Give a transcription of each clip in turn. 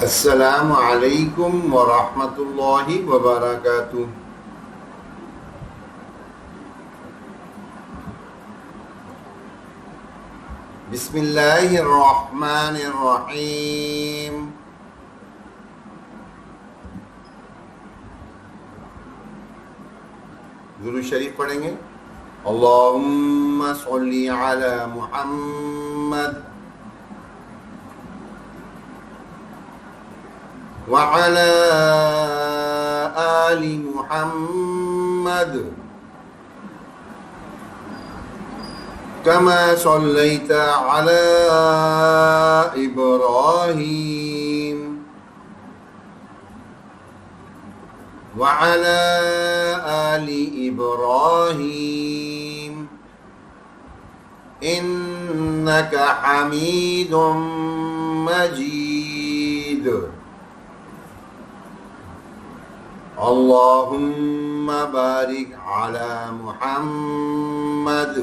السلام علیکم ورحمۃ اللہ وبرکاتہ۔ بسم اللہ الرحمن الرحیم۔ درود شریف پڑھیں گے۔ اللہم صلی علی محمد وعلى آل محمد كما صليت على إبراهيم وعلى آل إبراهيم إنك حميد مجيد۔ اللهم بارك على محمد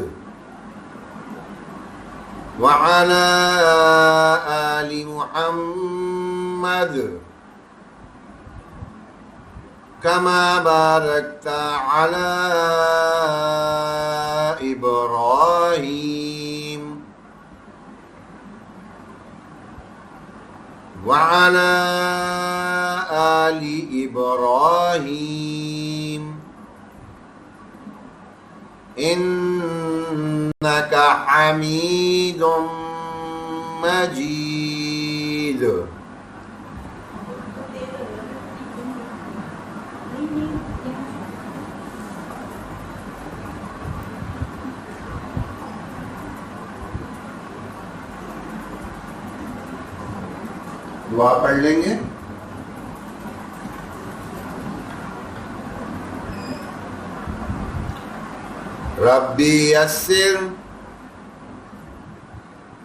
وعلى آل محمد كما باركت على إبراهيم وعلى آل إبراهيم إنك حميد مجيد۔ دعا پڑھ لیں گے۔ ربی یسر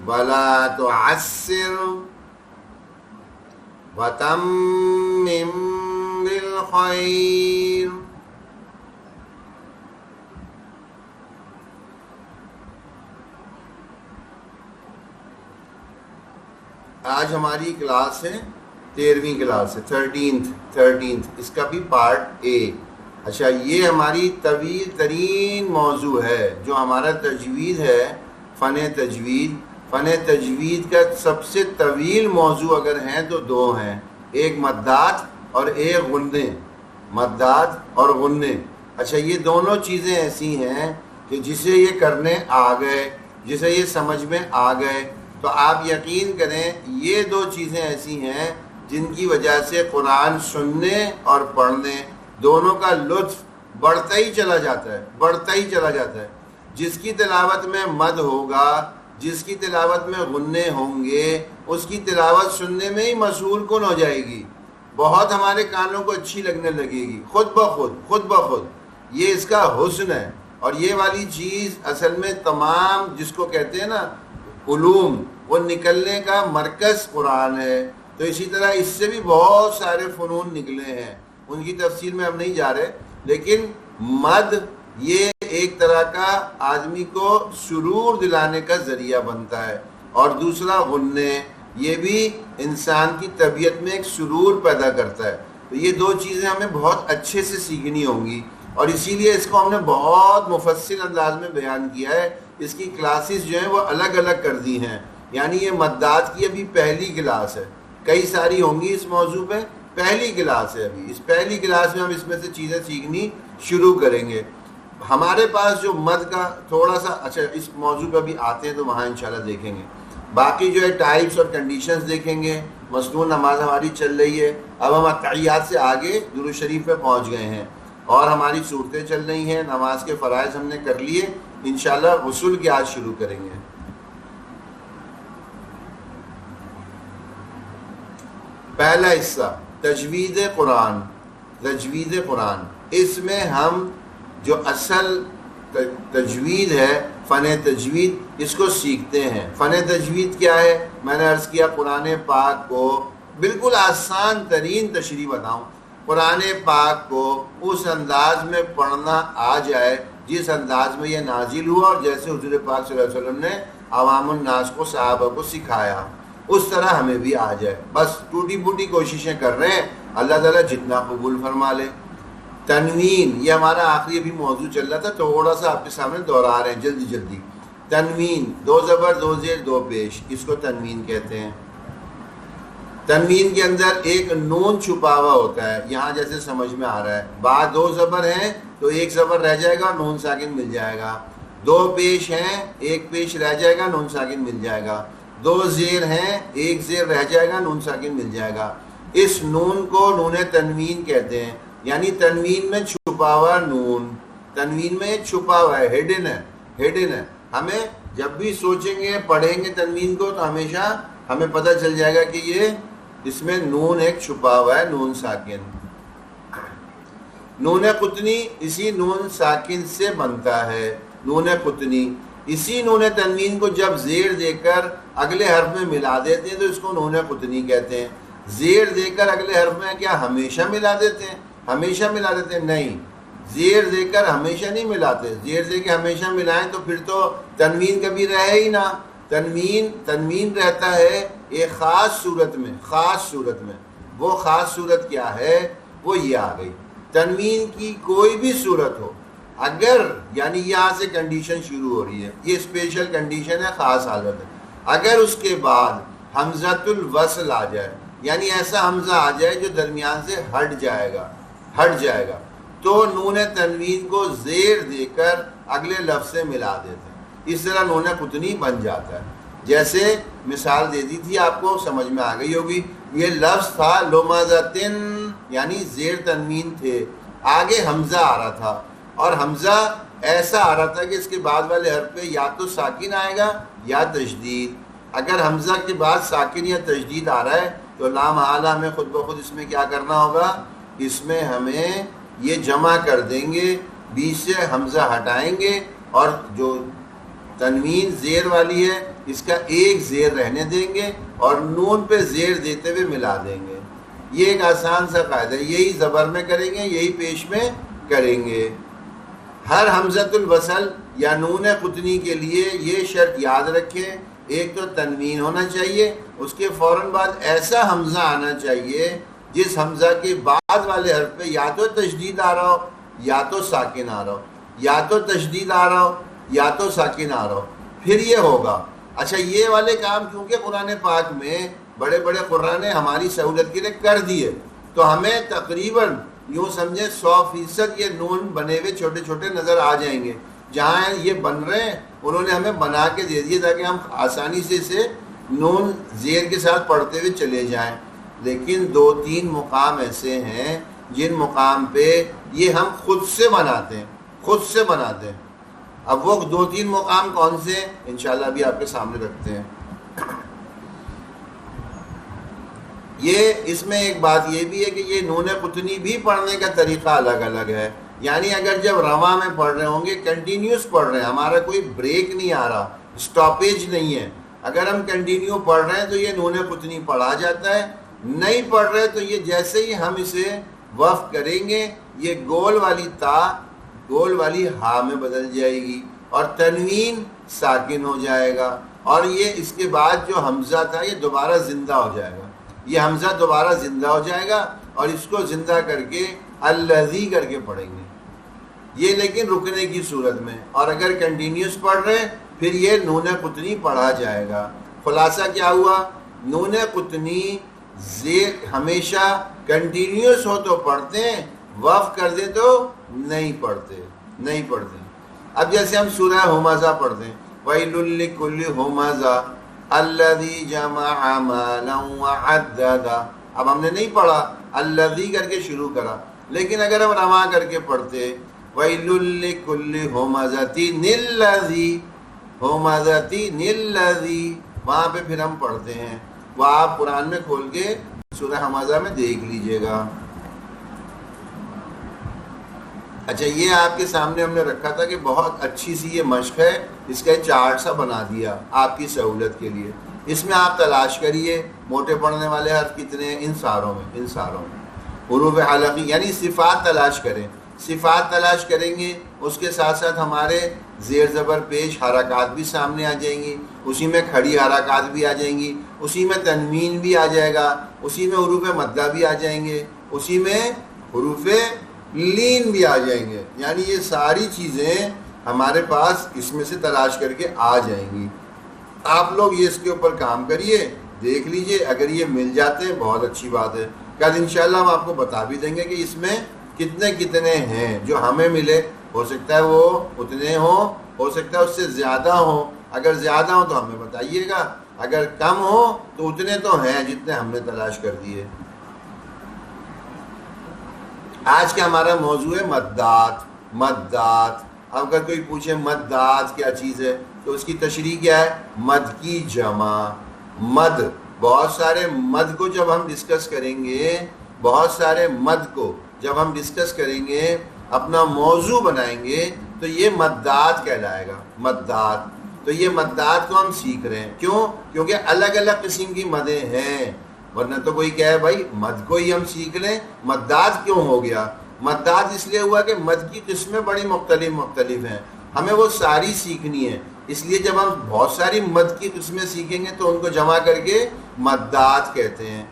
ولا تعسر وتمم بالخیر۔ آج ہماری کلاس ہے 13ویں کلاس ہے، 13th اس کا بھی پارٹ اے۔ اچھا، یہ ہماری طویل ترین موضوع ہے جو ہمارا تجوید ہے، فن تجوید۔ فن تجوید کا سب سے طویل موضوع اگر ہیں تو دو ہیں، ایک مدات اور ایک غنے، مدات اور غنے۔ اچھا، یہ دونوں چیزیں ایسی ہیں کہ جسے یہ کرنے آ گئے، جسے یہ سمجھ میں آ گئے، تو آپ یقین کریں یہ دو چیزیں ایسی ہیں جن کی وجہ سے قرآن سننے اور پڑھنے دونوں کا لطف بڑھتا ہی چلا جاتا ہے، بڑھتا ہی چلا جاتا ہے۔ جس کی تلاوت میں مد ہوگا، جس کی تلاوت میں غنے ہوں گے، اس کی تلاوت سننے میں ہی مسحور کن ہو جائے گی، بہت ہمارے کانوں کو اچھی لگنے لگے گی، خود بخود۔ یہ اس کا حسن ہے۔ اور یہ والی چیز اصل میں تمام جس کو کہتے ہیں نا علوم، وہ نکلنے کا مرکز قرآن ہے۔ تو اسی طرح اس سے بھی بہت سارے فنون نکلے ہیں، ان کی تفصیل میں ہم نہیں جا رہے، لیکن مد یہ ایک طرح کا آدمی کو سرور دلانے کا ذریعہ بنتا ہے، اور دوسرا غنے، یہ بھی انسان کی طبیعت میں ایک سرور پیدا کرتا ہے۔ تو یہ دو چیزیں ہمیں بہت اچھے سے سیکھنی ہوں گی، اور اسی لیے اس کو ہم نے بہت مفصل انداز میں بیان کیا ہے۔ اس کی کلاسز جو ہیں وہ الگ الگ کر دی ہیں، یعنی یہ مدات کی ابھی پہلی کلاس ہے، کئی ساری ہوں گی اس موضوع پہ، پہلی کلاس ہے ابھی۔ اس پہلی کلاس میں ہم اس میں سے چیزیں سیکھنی شروع کریں گے۔ ہمارے پاس جو مد کا تھوڑا سا، اچھا اس موضوع پہ بھی آتے ہیں تو وہاں انشاءاللہ دیکھیں گے۔ باقی جو ہے ٹائپس اور کنڈیشنز دیکھیں گے۔ مسنون نماز ہماری چل رہی ہے، اب ہم اتحیات سے آگے درود شریف پہ پہنچ گئے ہیں، اور ہماری صورتیں چل رہی ہیں، نماز کے فرائض ہم نے کر لیے، انشاءاللہ غسل کی آج شروع کریں گے۔ پہلا حصہ تجوید قرآن، تجوید قرآن۔ اس میں ہم جو اصل تجوید ہے، فن تجوید، اس کو سیکھتے ہیں۔ فن تجوید کیا ہے؟ میں نے عرض کیا قرآن پاک کو بالکل آسان ترین تشریح بتاؤں، قرآن پاک کو اس انداز میں پڑھنا آ جائے جس انداز میں یہ نازل ہوا، اور جیسے حضور پاک صلی اللہ علیہ وسلم نے عوام الناس کو، صحابہ کو سکھایا۔ اس طرح ہمیں بھی آ جائے. بس ٹوٹی پوٹی کوششیں کر رہے ہیں, اللہ تعالیٰ جتنا قبول فرما لے. تنوین, یہ ہمارا آخری ابھی موضوع چل رہا تھا, تھوڑا سا آپ کے سامنے دوہرا رہے ہیں جلدی جلدی. تنوین, 2 زبر 2 زیر 2 پیش, اس کو تنوین کہتے ہیں. تنوین کے اندر ایک نون چھپا ہوا ہوتا ہے, یہاں جیسے سمجھ میں آ رہا ہے. بعد 2 زبر ہیں تو 1 زبر رہ جائے گا, نون ساکن مل جائے گا. 2 پیش ہیں, 1 پیش رہ جائے گا, نون ساکن مل جائے گا. 2 زیر ہیں, 1 زیر رہ جائے گا, نون ساکن مل جائے گا. اس نون کو نون تنوین کہتے ہیں, یعنی تنوین میں چھپا ہوا نون. تنوین میں چھپا ہوا ہے, ہڈن ہے, ہڈن ہے. ہمیں جب بھی سوچیں گے پڑھیں گے تنوین کو تو ہمیشہ ہمیں پتہ چل جائے گا کہ یہ اس میں نون ایک چھپا ہوا ہے, نون ساکن. نون قطنی اسی نون ساکن سے بنتا ہے. نون قطنی اسی نون تنوین کو جب زیر دے کر اگلے حرف میں ملا دیتے ہیں تو اس کو نون قطنی کہتے ہیں. زیر دے کر اگلے حرف میں کیا ہمیشہ ملا دیتے ہیں؟ ہمیشہ ملا دیتے ہیں؟ نہیں, زیر دے کر ہمیشہ نہیں ملاتے. زیر دے کے ہمیشہ ملائیں تو پھر تو تنوین کبھی رہے ہی نہ. تنوین رہتا ہے ایک خاص صورت میں, خاص صورت میں. وہ خاص صورت کیا ہے؟ وہ یہ آ گئی. تنوین کی کوئی بھی صورت ہو, اگر یعنی یہاں سے کنڈیشن شروع ہو رہی ہے, یہ اسپیشل کنڈیشن ہے, خاص حالت ہے. اگر اس کے بعد حمزۃ الوصل آ جائے, یعنی ایسا حمزہ آ جائے جو درمیان سے ہٹ جائے گا, تو نون تنوین کو زیر دے کر اگلے لفظ سے ملا دیتے ہیں. اس طرح نون قطنی بن جاتا ہے. جیسے مثال دے دی تھی آپ کو, سمجھ میں آ گئی ہوگی. یہ لفظ تھا لمزتن, یعنی زیر تنوین تھے, آگے حمزہ آ رہا تھا, اور حمزہ ایسا آ رہا تھا کہ اس کے بعد والے حرف پہ یا تو ساکن آئے گا یا تشدید. اگر حمزہ کے بعد ساکن یا تشدید آ رہا ہے تو لامحالہ ہمیں خود بخود اس میں کیا کرنا ہوگا؟ اس میں ہمیں یہ جمع کر دیں گے, بیچ سے حمزہ ہٹائیں گے, اور جو تنوین زیر والی ہے اس کا ایک زیر رہنے دیں گے, اور نون پہ زیر دیتے ہوئے ملا دیں گے. یہ ایک آسان سا قاعدہ ہے. یہی زبر میں کریں گے, یہی پیش میں کریں گے. ہر حمزۃ الوصل یا نون قطنی کے لیے یہ شرط یاد رکھیں, ایک تو تنوین ہونا چاہیے, اس کے فوراً بعد ایسا حمزہ آنا چاہیے جس حمزہ کے بعد والے حرف پہ یا تو تشدید آ رہا ہو یا تو ساکن آ رہا ہو, یا تو تشدید آ رہا ہو یا تو ساکن آ رہا ہو, پھر یہ ہوگا. اچھا, یہ والے کام کیونکہ قرآن پاک میں بڑے بڑے قرآن نے ہماری سہولت کے لیے کر دیے, تو ہمیں تقریباً یوں سمجھیں 100% یہ نون بنے ہوئے چھوٹے چھوٹے نظر آ جائیں گے. جہاں یہ بن رہے ہیں انہوں نے ہمیں بنا کے دے دیے تاکہ ہم آسانی سے اسے نون زیر کے ساتھ پڑھتے ہوئے چلے جائیں. لیکن 2-3 مقام ایسے ہیں جن مقام پہ یہ ہم خود سے بناتے ہیں. اب وہ 2-3 مقام کون سے ہیں انشاءاللہ ابھی آپ کے سامنے رکھتے ہیں. اس میں ایک بات یہ بھی ہے کہ یہ نون قطنی بھی پڑھنے کا طریقہ الگ الگ ہے. یعنی اگر جب رواں میں پڑھ رہے ہوں گے, کنٹینیوس پڑھ رہے ہیں, ہمارا کوئی بریک نہیں آ رہا, سٹاپیج نہیں ہے, اگر ہم کنٹینیو پڑھ رہے ہیں تو یہ نون قطنی پڑھا جاتا ہے. نہیں پڑھ رہے تو یہ جیسے ہی ہم اسے وقف کریں گے یہ گول والی تا گول والی ہا میں بدل جائے گی, اور تنوین ساکن ہو جائے گا, اور یہ اس کے بعد جو حمزہ تھا یہ دوبارہ زندہ ہو جائے گا. یہ حمزہ دوبارہ زندہ ہو جائے گا, اور اس کو زندہ کر کے الذی کر کے پڑھیں گے. یہ لیکن رکنے کی صورت میں, اور اگر کنٹینیوس پڑھ رہے ہیں پھر یہ نون قطنی پڑھا جائے گا. خلاصہ کیا ہوا؟ نون قطنی زیر ہمیشہ کنٹینیوس ہو تو پڑھتے ہیں, وقف کر دے تو نہیں پڑھتے. اب جیسے ہم سورہ ہمزہ پڑھتے ہیں, وَيْلٌ لِكُلِّ هُمَزَةٍ الَّذِي جَمَعَ مَالًا وَعَدَّدَهُ. اب ہم نے نہیں پڑھا, الذی کر کے شروع کرا, لیکن اگر ہم رواں کر کے پڑھتے وَيْلٌ لِكُلِّ هُمَزَةٍ الَّذِي هُمَزَةٍ الَّذِي, وہاں پہ پھر ہم پڑھتے ہیں. وہ آپ قرآن میں کھول کے سورہ ہمزہ میں دیکھ لیجئے گا. اچھا, یہ آپ کے سامنے ہم نے رکھا تھا کہ بہت اچھی سی یہ مشق ہے, اس کا چارٹ سا بنا دیا آپ کی سہولت کے لیے. اس میں آپ تلاش کریے موٹے پڑھنے والے حرف کتنے ہیں ان ساروں میں. حروف حلقی یعنی صفات تلاش کریں, صفات تلاش کریں گے, اس کے ساتھ ساتھ ہمارے زیر زبر پیش حرکات بھی سامنے آ جائیں گی، اسی میں کھڑی حرکات بھی آ جائیں گی، اسی میں تنوین بھی آ جائے گا، اسی میں حروف مدہ بھی آ جائیں گے، اسی میں حروف لین بھی آ جائیں گے. یعنی یہ ساری چیزیں ہمارے پاس اس میں سے تلاش کر کے آ جائیں گی. آپ لوگ یہ اس کے اوپر کام کریے، دیکھ لیجئے، اگر یہ مل جاتے ہیں بہت اچھی بات ہے. کل انشاءاللہ ہم آپ کو بتا بھی دیں گے کہ اس میں کتنے ہیں. جو ہمیں ملے ہو سکتا ہے وہ اتنے ہوں، ہو سکتا ہے اس سے زیادہ ہوں. اگر زیادہ ہوں تو ہمیں بتائیے گا، اگر کم ہو تو اتنے تو ہیں جتنے ہم نے تلاش کر دیے. آج کا ہمارا موضوع ہے مدات. مدات، اب اگر کوئی پوچھے مدات کیا چیز ہے تو اس کی تشریح کیا ہے؟ مد کی جمع. مد، بہت سارے مد کو جب ہم ڈسکس کریں گے، بہت سارے مد کو جب ہم ڈسکس کریں گے، اپنا موضوع بنائیں گے تو یہ مدات کہلائے گا. مدات، تو یہ مدات کو ہم سیکھ رہے ہیں. کیوں؟ کیونکہ الگ الگ قسم کی مدیں ہیں. ورنہ تو کوئی کہے بھائی مد کو ہی ہم سیکھ لیں، مدات کیوں ہو گیا؟ مدات اس لیے ہوا کہ مد کی قسمیں بڑی مختلف ہیں، ہمیں وہ ساری سیکھنی ہے. اس لیے جب ہم بہت ساری مد کی قسمیں سیکھیں گے تو ان کو جمع کر کے مدات کہتے ہیں.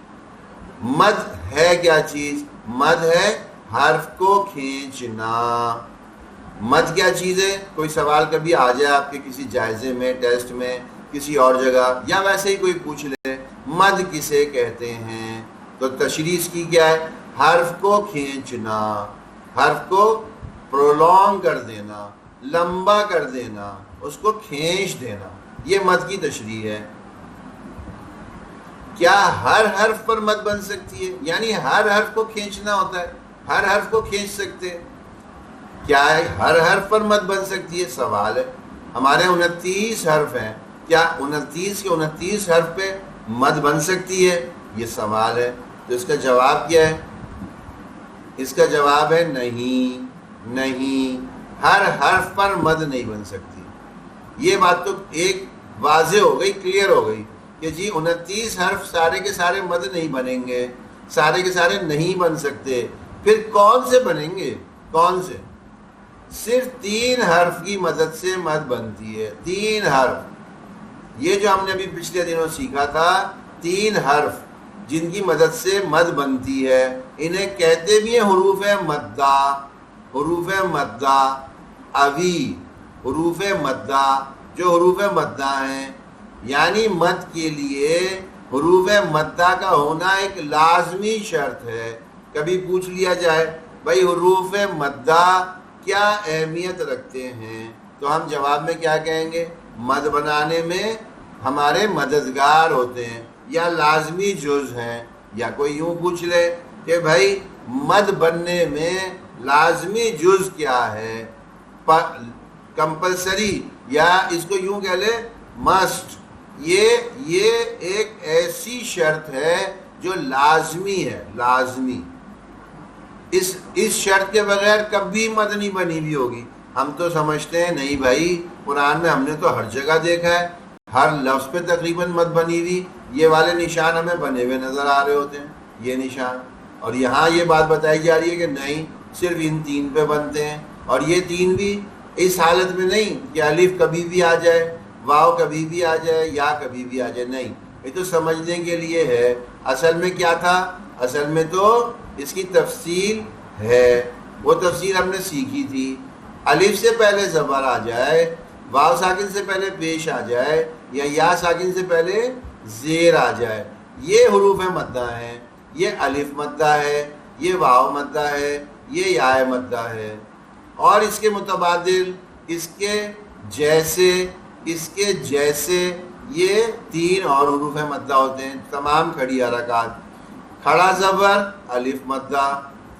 مد ہے کیا چیز؟ مد ہے حرف کو کھینچنا. مد کیا چیز ہے؟ کوئی سوال کبھی آ جائے آپ کے کسی جائزے میں، ٹیسٹ میں، کسی اور جگہ، یا ویسے ہی کوئی پوچھ لے مد کسے کہتے ہیں، تو تشریح اس کی کیا ہے؟ حرف کو کھینچنا، حرف کو پرولونگ کر دینا، لمبا کر دینا، اس کو کھینچ دینا، یہ مد کی تشریح ہے. کیا ہر حرف پر مد بن سکتی ہے؟ یعنی ہر حرف کو کھینچنا ہوتا ہے، ہر حرف کو کھینچ سکتے؟ کیا ہر حرف پر مد بن سکتی ہے؟ سوال ہے. ہمارے 29 حرف ہیں، کیا 29 کے 29 حرف پہ مد بن سکتی ہے؟ یہ سوال ہے. تو اس کا جواب کیا ہے؟ اس کا جواب ہے نہیں، ہر حرف پر مد نہیں بن سکتی. یہ بات تو ایک واضح ہو گئی، کلیئر ہو گئی کہ جی 29 حرف سارے کے سارے مد نہیں بنیں گے، سارے کے سارے نہیں بن سکتے. پھر کون سے بنیں گے؟ کون سے؟ صرف 3 حرف کی مدد سے مد بنتی ہے. 3 حرف، یہ جو ہم نے ابھی پچھلے دنوں سیکھا تھا، 3 حرف جن کی مدد سے مد بنتی ہے، انہیں کہتے بھی ہیں حروف مدہ. حروف مدہ، اوی حروف مدہ، جو حروف مدہ ہیں. یعنی مد کے لیے حروف مدہ کا ہونا ایک لازمی شرط ہے. کبھی پوچھ لیا جائے بھائی حروف مدہ کیا اہمیت رکھتے ہیں، تو ہم جواب میں کیا کہیں گے؟ مد بنانے میں ہمارے مددگار ہوتے ہیں، یا لازمی جز ہیں. یا کوئی یوں پوچھ لے کہ بھائی مد بننے میں لازمی جز کیا ہے، کمپلسری، یا اس کو یوں کہہ لے مسٹ. یہ ایک ایسی شرط ہے جو لازمی ہے، لازمی. اس شرط کے بغیر کبھی مد نہیں بنی ہوئی ہوگی. ہم تو سمجھتے ہیں نہیں بھائی، قرآن میں ہم نے تو ہر جگہ دیکھا ہے، ہر لفظ پہ تقریباً مد بنی ہوئی. یہ والے نشان ہمیں بنے ہوئے نظر آ رہے ہوتے ہیں، یہ نشان. اور یہاں یہ بات بتائی جا رہی ہے کہ نہیں، صرف ان 3 پہ بنتے ہیں. اور یہ 3 بھی اس حالت میں نہیں کہ الف کبھی بھی آ جائے، واو کبھی بھی آ جائے، یا کبھی بھی آ جائے. نہیں، یہ تو سمجھنے کے لیے ہے. اصل میں کیا تھا؟ اصل میں تو اس کی تفصیل ہے. وہ تفصیل ہم نے سیکھی تھی. الف سے پہلے زبر آ جائے، واو ساکن سے پہلے پیش آ جائے، یا ساکن سے پہلے زیر آ جائے، یہ حروف مدہ ہیں. یہ الف مدہ ہے، یہ واو مدہ ہے، یہ یا مدہ ہے. اور اس کے متبادل، اس کے جیسے یہ 3 اور حروف مدہ ہوتے ہیں. تمام کھڑی حرکات، کھڑا زبر الف مدہ،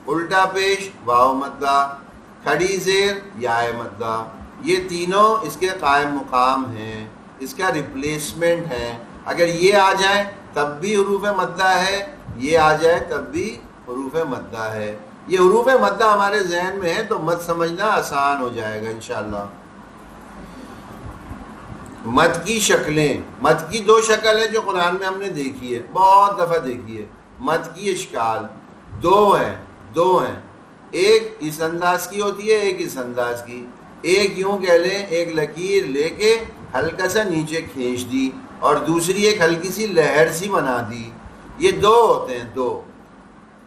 الٹا پیش واو مدہ، کھڑی زیر یا مدہ. یہ تینوں اس کے قائم مقام ہیں، اس کا ریپلیسمنٹ ہے. اگر یہ آ جائے تب بھی حروف مدہ ہے، یہ آ جائے تب بھی حروف مدہ ہے. یہ حروف مدہ ہمارے ذہن میں ہے تو مد سمجھنا آسان ہو جائے گا انشاءاللہ. مد کی شکلیں، مد کی 2 شکل ہے جو قرآن میں ہم نے دیکھی ہے، بہت دفعہ دیکھی ہے. مد کی اشکال 2 ہیں. ایک اس انداز کی ہوتی ہے، ایک اس انداز کی. ایک یوں کہہ لیں ایک لکیر لے کے ہلکا سا نیچے کھینچ دی اور دوسری ایک ہلکی سی لہر سی بنا دی، یہ دو ہوتے ہیں، دو۔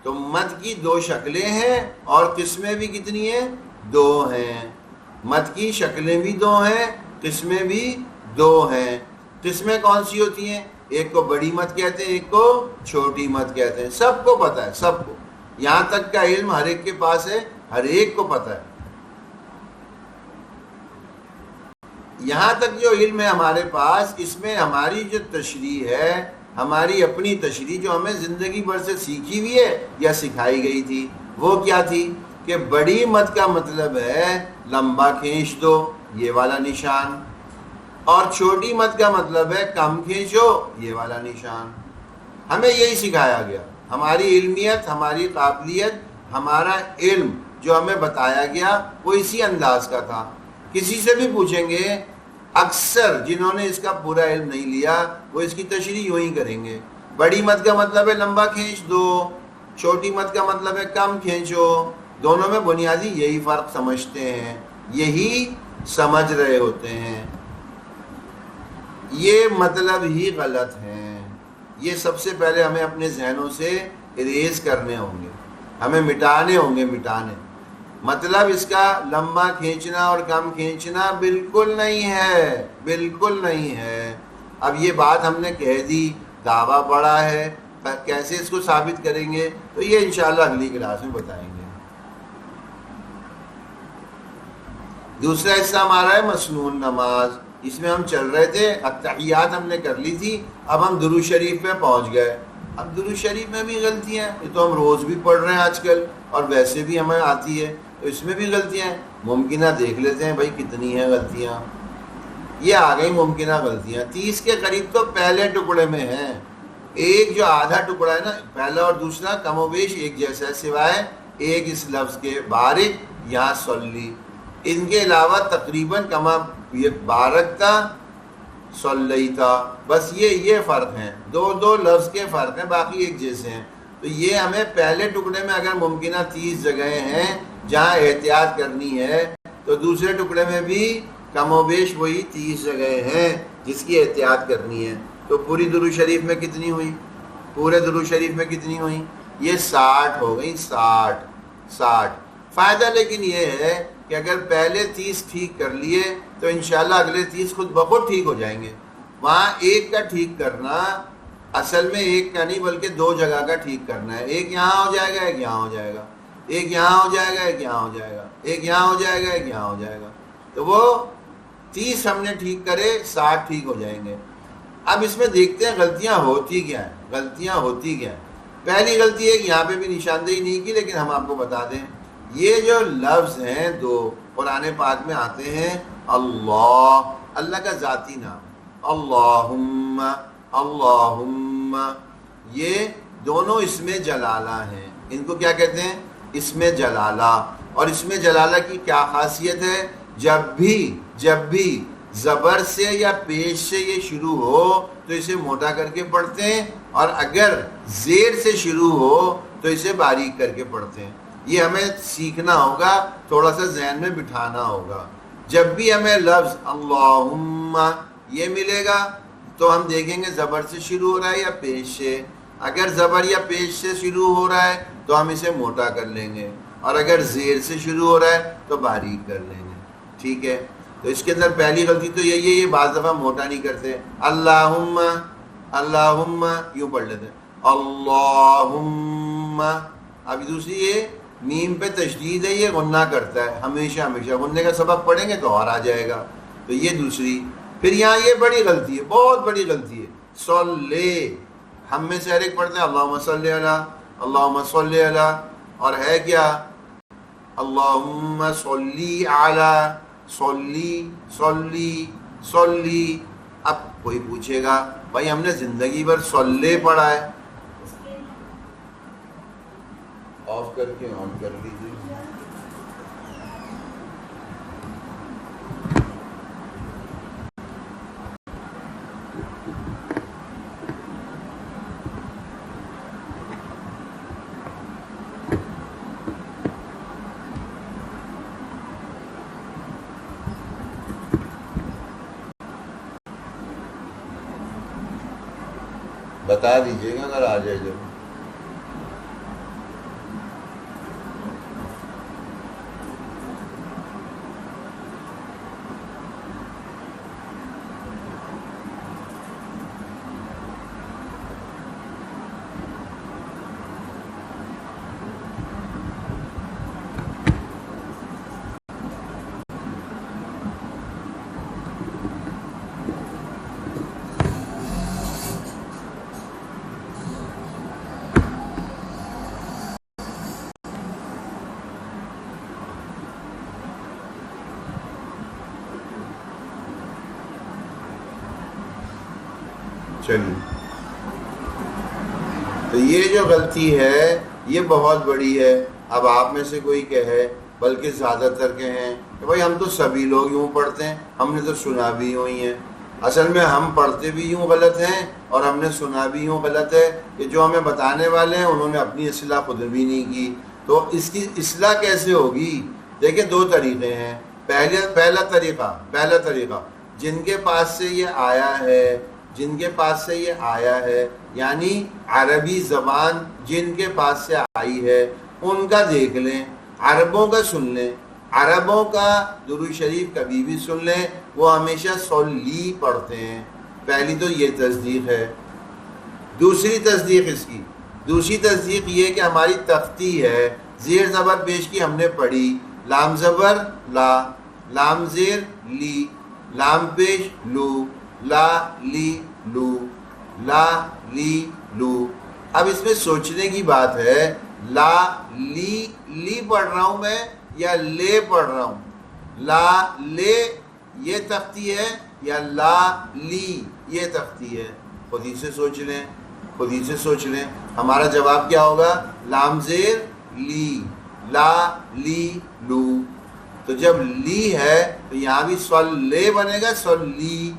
تو مد کی دو شکلیں ہیں اور قسمیں بھی کتنی ہیں؟ دو ہیں۔ مد کی شکلیں بھی دو ہیں، قسمیں بھی دو ہیں۔ قسمیں کون سی ہوتی ہیں؟ ایک کو بڑی مد کہتے ہیں، ایک کو چھوٹی مد کہتے ہیں، سب کو پتہ ہے، سب کو، یہاں تک کا علم ہر ایک کے پاس ہے، ہر ایک کو پتہ ہے۔ یہاں تک جو علم ہے ہمارے پاس، اس میں ہماری جو تشریح ہے، ہماری اپنی تشریح جو ہمیں زندگی بھر سے سیکھی ہوئی ہے یا سکھائی گئی تھی، وہ کیا تھی کہ بڑی مد کا مطلب ہے لمبا کھینچ دو، یہ والا نشان، اور چھوٹی مد کا مطلب ہے کم کھینچو، یہ والا نشان۔ ہمیں یہی سکھایا گیا، ہماری علمیت، ہماری قابلیت، ہمارا علم جو ہمیں بتایا گیا وہ اسی انداز کا تھا۔ کسی سے بھی پوچھیں گے، اکثر جنہوں نے اس کا پورا علم نہیں لیا وہ اس کی تشریح یوں ہی کریں گے، بڑی مد کا مطلب ہے لمبا کھینچ دو، چھوٹی مد کا مطلب ہے کم کھینچو۔ دونوں میں بنیادی یہی فرق سمجھتے ہیں، یہی سمجھ رہے ہوتے ہیں، یہ مطلب ہی غلط ہیں۔ یہ سب سے پہلے ہمیں اپنے ذہنوں سے اریز کرنے ہوں گے، ہمیں مٹانے ہوں گے، مٹانے۔ مطلب اس کا لمبا کھینچنا اور کم کھینچنا بالکل نہیں ہے، بالکل نہیں ہے۔ اب یہ بات ہم نے کہہ دی، دعویٰ بڑا ہے، کیسے اس کو ثابت کریں گے تو یہ انشاءاللہ اگلی کلاس میں بتائیں گے۔ دوسرا حصہ ہمارا ہے مسنون نماز، اس میں ہم چل رہے تھے، اتحیات ہم نے کر لی تھی، اب ہم درود شریف پہ پہنچ گئے۔ اب درود شریف میں بھی غلطیاں ہیں، یہ تو ہم روز بھی پڑھ رہے ہیں آج کل، اور ویسے بھی ہمیں آتی ہے، تو اس میں بھی غلطیاں ہیں۔ ممکنہ دیکھ لیتے ہیں بھائی کتنی ہیں غلطیاں، یہ آ گئی ممکنہ غلطیاں، 30 کے قریب تو پہلے ٹکڑے میں ہیں۔ ایک جو آدھا ٹکڑا ہے نا، پہلا اور دوسرا کم و بیش ایک جیسا ہے، سوائے ایک اس لفظ کے بارک یا صلی، ان کے علاوہ تقریباً کما یہ بارک تھا، صلی تھا، بس یہ فرق ہیں، دو لفظ کے فرق ہیں، باقی ایک جیسے ہیں۔ تو یہ ہمیں پہلے ٹکڑے میں اگر ممکنہ 30 جگہیں ہیں جہاں احتیاط کرنی ہے، تو دوسرے ٹکڑے میں بھی کم و بیش وہی 30 جگہیں ہیں جس کی احتیاط کرنی ہے۔ تو پوری درود شریف میں کتنی ہوئی؟ پورے درود شریف میں کتنی ہوئی؟ یہ 60 ہو گئی، 60۔ فائدہ لیکن یہ ہے کہ اگر پہلے 30 ٹھیک کر لیے تو انشاءاللہ اگلے 30 خود بخود ٹھیک ہو جائیں گے۔ وہاں ایک کا ٹھیک کرنا اصل میں ایک کا نہیں بلکہ 2 جگہ کا ٹھیک کرنا ہے، ایک یہاں ہو جائے گا، ایک یہاں ہو جائے گا، ایک یہاں ہو جائے گا، ایک یہاں ہو جائے گا، ایک یہاں ہو جائے گا، ایک یہاں ہو جائے گا۔ تو وہ 30 ہم نے ٹھیک کرے، 60 ٹھیک ہو جائیں گے۔ اب اس میں دیکھتے ہیں غلطیاں ہوتی کیا ہیں، غلطیاں ہوتی کیا ہیں۔ پہلی غلطی ہے کہ یہاں پہ بھی نشاندہی نہیں کی، لیکن ہم آپ کو بتا دیں، یہ جو لفظ ہیں 2 قرآن پاک میں آتے ہیں، اللہ کا ذاتی نام، اللہم، اللہم، یہ دونوں اسم جلالہ ہیں۔ ان کو کیا کہتے ہیں؟ اسم جلالہ۔ اور اسم جلالہ کی کیا خاصیت ہے؟ جب بھی زبر سے یا پیش سے یہ شروع ہو تو اسے موٹا کر کے پڑھتے ہیں، اور اگر زیر سے شروع ہو تو اسے باریک کر کے پڑھتے ہیں۔ یہ ہمیں سیکھنا ہوگا، تھوڑا سا ذہن میں بٹھانا ہوگا۔ جب بھی ہمیں لفظ اللہم یہ ملے گا تو ہم دیکھیں گے زبر سے شروع ہو رہا ہے یا پیش سے۔ اگر زبر یا پیش سے شروع ہو رہا ہے تو ہم اسے موٹا کر لیں گے، اور اگر زیر سے شروع ہو رہا ہے تو باریک کر لیں گے، ٹھیک ہے؟ تو اس کے اندر پہلی غلطی تو یہی ہے، یہ بعض دفعہ موٹا نہیں کرتے، اللہم، اللہم یوں پڑھ لیتے ہیں، اللہم۔ اب دوسری یہ میم پہ تشدید ہے، یہ غنہ کرتا ہے ہمیشہ، غننے کا سبق پڑھیں گے تو اور آ جائے گا، تو یہ دوسری۔ پھر یہاں یہ بڑی غلطی ہے، بہت بڑی غلطی ہے، صلی، ہم میں سے ہر ایک پڑھتے ہیں اللہم صلی علی، اللہم صلی علی، اور ہے کیا اللہم صلی علی، صلی صلی صلی۔ اب کوئی پوچھے گا بھائی ہم نے زندگی بھر صلی پڑھا ہے، آف کر کے آن کر لیجیے۔ بتا دیجیے گا اگر آ جائے ضرور. چلیے، تو یہ جو غلطی ہے یہ بہت بڑی ہے. اب آپ میں سے کوئی کہے، بلکہ زیادہ تر کہیں کہ بھائی ہم تو سبھی لوگ یوں پڑھتے ہیں، ہم نے تو سنا بھی یوں ہی ہے. اصل میں ہم پڑھتے بھی یوں غلط ہیں اور ہم نے سنا بھی یوں غلط ہے کہ جو ہمیں بتانے والے ہیں انہوں نے اپنی اصلاح خود بھی نہیں کی. تو اس کی اصلاح کیسے ہوگی؟ دیکھیں دو طریقے ہیں. پہلا طریقہ جن کے پاس سے یہ آیا ہے یعنی عربی زبان جن کے پاس سے آئی ہے ان کا دیکھ لیں، عربوں کا سن لیں، عربوں کا درود شریف کبھی بھی سن لیں، وہ ہمیشہ صلی پڑھتے ہیں. پہلی تو یہ تصدیق ہے. دوسری تصدیق یہ کہ ہماری تختی ہے، زیر زبر پیش کی ہم نے پڑھی، لام زبر لا، لام زیر لی، لام پیش لو، لا لی لو، لا لی لو. اب اس میں سوچنے کی بات ہے، لا لی پڑھ رہا ہوں میں یا لے پڑھ رہا ہوں؟ لا لے یہ تختی ہے یا لا لی یہ تختی ہے؟ خود ہی سے سوچ لیں. ہمارا جواب کیا ہوگا؟ لام زیر لی، لا لی لو. تو جب لی ہے تو یہاں بھی لے بنے گا، لی.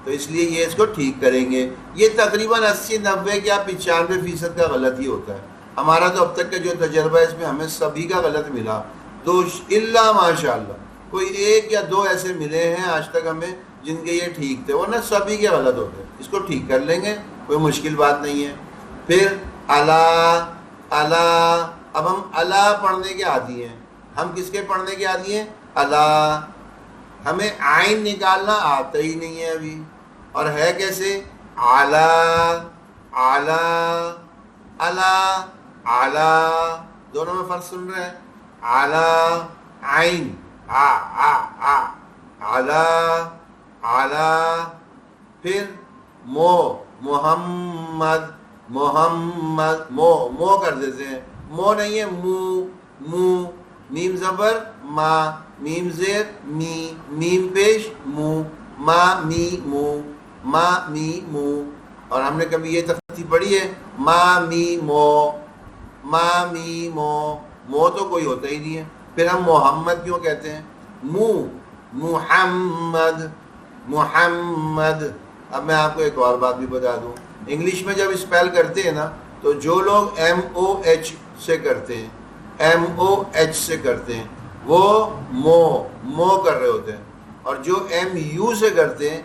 تو اس لیے یہ اس کو ٹھیک کریں گے. یہ تقریباً 80-90 یا 95% کا غلط ہی ہوتا ہے. ہمارا تو اب تک کا جو تجربہ ہے اس میں ہمیں سبھی کا غلط ملا. اللہ ماشاء اللہ کوئی ایک یا دو ایسے ملے ہیں آج تک ہمیں جن کے یہ ٹھیک تھے، ورنہ سبھی کے غلط ہوتے ہیں. اس کو ٹھیک کر لیں گے، کوئی مشکل بات نہیں ہے. پھر اللہ اب ہم اللہ پڑھنے کے عادی ہیں. ہم کس کے پڑھنے کے عادی ہیں؟ اللہ. ہمیں عین نکالنا آتا ہی نہیں ہے ابھی. اور ہے کیسے؟ اعلی دونوں میں فرق سن رہے ہیں. اعلی عین اعلی. پھر محمد مو کر دیتے ہیں. مو نہیں ہے، مو. میم زبر ما، میم زیر می، میم پیش مو، ما می مو، ما می مو. اور ہم نے کبھی یہ تختی پڑھی ہے؟ ما می مو. مو تو کوئی ہوتا ہی نہیں ہے. پھر ہم محمد کیوں کہتے ہیں؟ محمد. اب میں آپ کو ایک اور بات بھی بتا دوں. انگلش میں جب اسپیل کرتے ہیں نا تو جو لوگ MOH سے کرتے ہیں، وہ مو کر رہے ہوتے ہیں. اور جو MU سے کرتے ہیں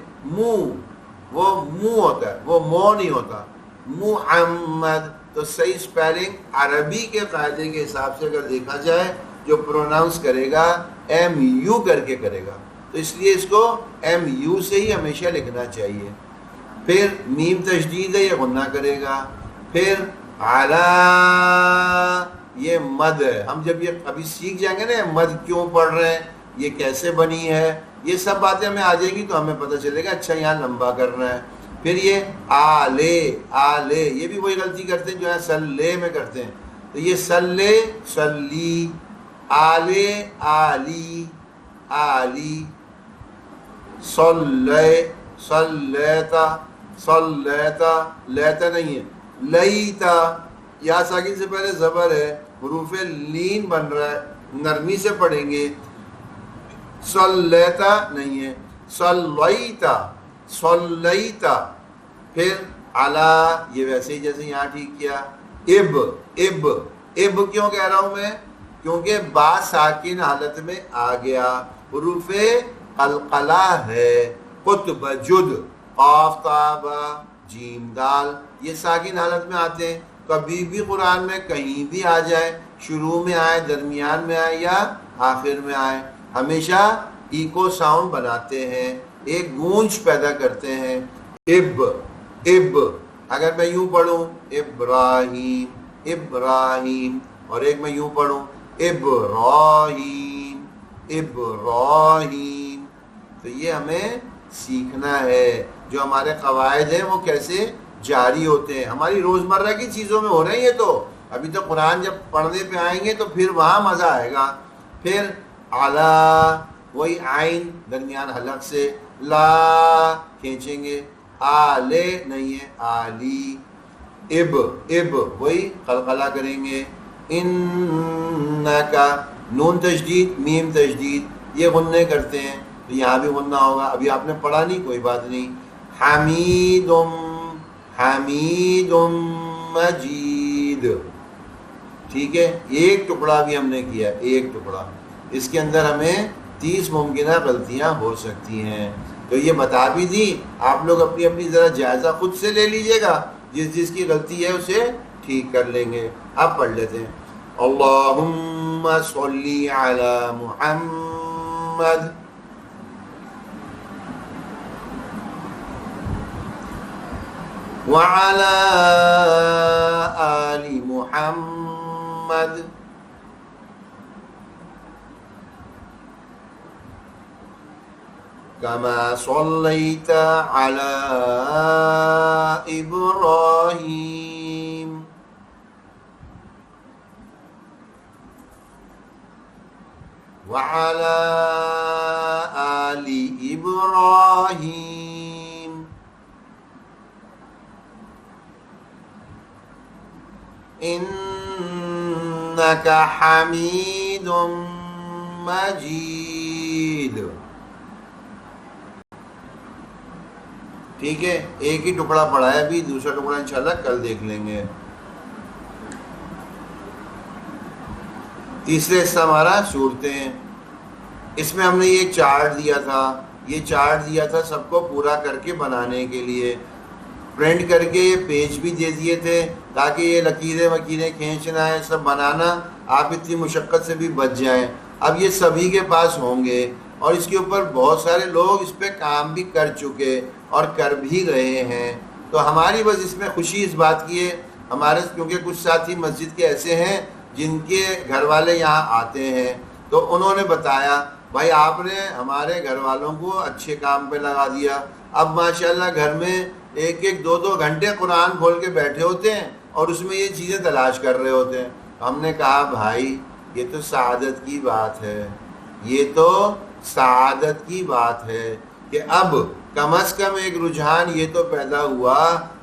وہ منہ ہوتا ہے، وہ مو نہیں ہوتا. محمد. تو صحیح اسپیلنگ عربی کے قاعدے کے حساب سے اگر دیکھا جائے، جو پروناؤنس کرے گا MU کر کے کرے گا. تو اس لیے اس کو MU سے ہی ہمیشہ لکھنا چاہیے. پھر میم تشدید ہے، یہ غنہ کرے گا. پھر اعلیٰ یہ مد ہے. ہم جب یہ ابھی سیکھ جائیں گے نا مد کیوں پڑھ رہے ہیں، یہ کیسے بنی ہے، یہ سب باتیں ہمیں آ جائیں گی تو ہمیں پتہ چلے گا اچھا یہاں لمبا کرنا ہے. پھر یہ آلے یہ بھی وہی غلطی کرتے ہیں جو ہے سلے میں کرتے ہیں. تو یہ سلی، آلے آلی، صلیتا لیتا نہیں ہے، لیتا. یا ساکن سے پہلے زبر ہے، حروف لین بن رہا ہے، نرمی سے پڑھیں گے. صلیتا نہیں ہے، صلیتا. پھر علا یہ ویسے ہی جیسے یہاں ٹھیک کیا. اب کیوں کہہ رہا ہوں میں؟ کیونکہ با ساکن حالت میں آ گیا. حروف قلقلہ ہے. قطب جد، قاف تا با، جیم دال، یہ ساکن حالت میں آتے ہیں. کبھی بھی قرآن میں کہیں بھی آ جائے، شروع میں آئے، درمیان میں آئے یا آخر میں آئے، ہمیشہ ایکو ساؤنڈ بناتے ہیں، ایک گونج پیدا کرتے ہیں. اب اگر میں یوں پڑھوں ابراہیم ابراہیم، اور ایک میں یوں پڑھوں ابراہیم ابراہیم، تو یہ ہمیں سیکھنا ہے. جو ہمارے قواعد ہیں وہ کیسے جاری ہوتے ہیں، ہماری روزمرہ کی چیزوں میں ہو رہے ہیں. یہ تو ابھی تو قرآن جب پڑھنے پہ آئیں گے تو پھر وہاں مزہ آئے گا. پھر اعلیٰ، وہی عین درمیان حلق سے، لا کھینچیں گے، آلے نہیں ہے آلی. اب وہی قلقلہ کریں گے. انکا، نون تشدید میم تشدید، یہ غنّے کرتے ہیں تو یہاں بھی غنّہ ہوگا. ابھی آپ نے پڑھا نہیں، کوئی بات نہیں. حمید مجید، ٹھیک ہے. ایک ٹکڑا بھی ہم نے کیا، ایک ٹکڑا. اس کے اندر ہمیں 30 ممکنہ غلطیاں ہو سکتی ہیں. تو یہ بتا بھی دی، آپ لوگ اپنی اپنی ذرا جائزہ خود سے لے لیجئے گا، جس کی غلطی ہے اسے ٹھیک کر لیں گے. آپ پڑھ لیتے ہیں. اللہم صلی علی محمد وعلی آل محمد كما صليت على إبراهيم وعلى آل إبراهيم إنك حميد مجيد. ٹھیک ہے، ایک ہی ٹکڑا پڑھا ہے، ابھی دوسرا ٹکڑا انشاءاللہ کل دیکھ لیں گے. تیسرے حصہ ہمارا صورتیں. اس میں ہم نے یہ چارٹ دیا تھا سب کو پورا کر کے بنانے کے لیے. پرنٹ کر کے یہ پیج بھی دے دیے تھے تاکہ یہ لکیریں وکیریں کھینچنا ہے، سب بنانا، آپ اتنی مشقت سے بھی بچ جائیں. اب یہ سبھی کے پاس ہوں گے، اور اس کے اوپر بہت سارے لوگ اس پہ کام بھی کر چکے اور کر بھی رہے ہیں. تو ہماری بس اس میں خوشی اس بات کی ہے، ہمارے کیونکہ کچھ ساتھی مسجد کے ایسے ہیں جن کے گھر والے یہاں آتے ہیں، تو انہوں نے بتایا بھائی آپ نے ہمارے گھر والوں کو اچھے کام پہ لگا دیا. اب ماشاءاللہ گھر میں ایک ایک 2 گھنٹے قرآن کھول کے بیٹھے ہوتے ہیں اور اس میں یہ چیزیں تلاش کر رہے ہوتے ہیں. ہم نے کہا بھائی یہ تو سعادت کی بات ہے، یہ تو سعادت کی بات ہے کہ اب کم از کم ایک رجحان یہ تو پیدا ہوا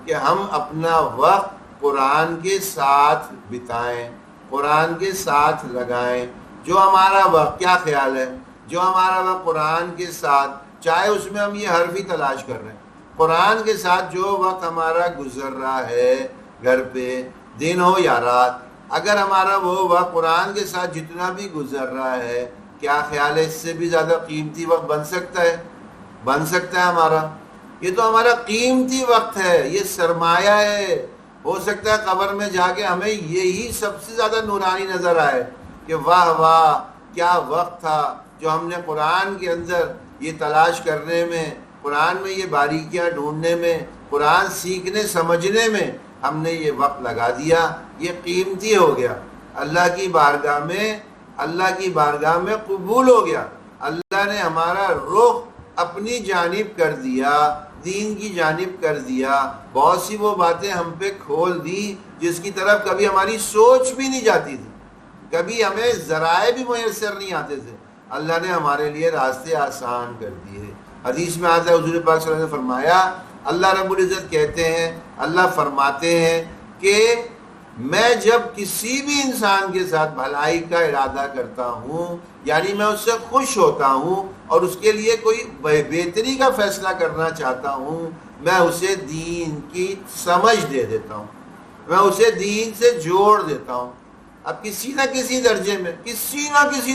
کہ ہم اپنا وقت قرآن کے ساتھ بتائیں، قرآن کے ساتھ لگائیں. جو ہمارا وقت، کیا خیال ہے، جو ہمارا وقت قرآن کے ساتھ، چاہے اس میں ہم یہ حرف ہی تلاش کر رہے ہیں، قرآن کے ساتھ جو وقت ہمارا گزر رہا ہے گھر پہ، دن ہو یا رات، اگر ہمارا وہ وقت قرآن کے ساتھ جتنا بھی گزر رہا ہے، کیا خیال ہے اس سے بھی زیادہ قیمتی وقت بن سکتا ہے؟ بن سکتا ہے ہمارا. یہ تو ہمارا قیمتی وقت ہے، یہ سرمایہ ہے. ہو سکتا ہے قبر میں جا کے ہمیں یہی سب سے زیادہ نورانی نظر آئے کہ واہ واہ کیا وقت تھا جو ہم نے قرآن کے اندر یہ تلاش کرنے میں، قرآن میں یہ باریکیاں ڈھونڈنے میں، قرآن سیکھنے سمجھنے میں ہم نے یہ وقت لگا دیا. یہ قیمتی ہو گیا، اللہ کی بارگاہ میں قبول ہو گیا. اللہ نے ہمارا رخ اپنی جانب کر دیا، دین کی جانب کر دیا. بہت سی وہ باتیں ہم پہ کھول دی جس کی طرف کبھی ہماری سوچ بھی نہیں جاتی تھی، کبھی ہمیں ذرائع بھی میسر نہیں آتے تھے. اللہ نے ہمارے لیے راستے آسان کر دیے. حدیث میں آتا ہے، حضور پاک صلی اللہ علیہ وسلم نے فرمایا، اللہ رب العزت کہتے ہیں، اللہ فرماتے ہیں کہ میں جب کسی بھی انسان کے ساتھ بھلائی کا ارادہ کرتا ہوں، یعنی میں اس سے خوش ہوتا ہوں اور اس کے لیے کوئی بہتری کا فیصلہ کرنا چاہتا ہوں، میں اسے دین کی سمجھ دے دیتا ہوں، میں اسے دین سے جوڑ دیتا ہوں. اب کسی نہ کسی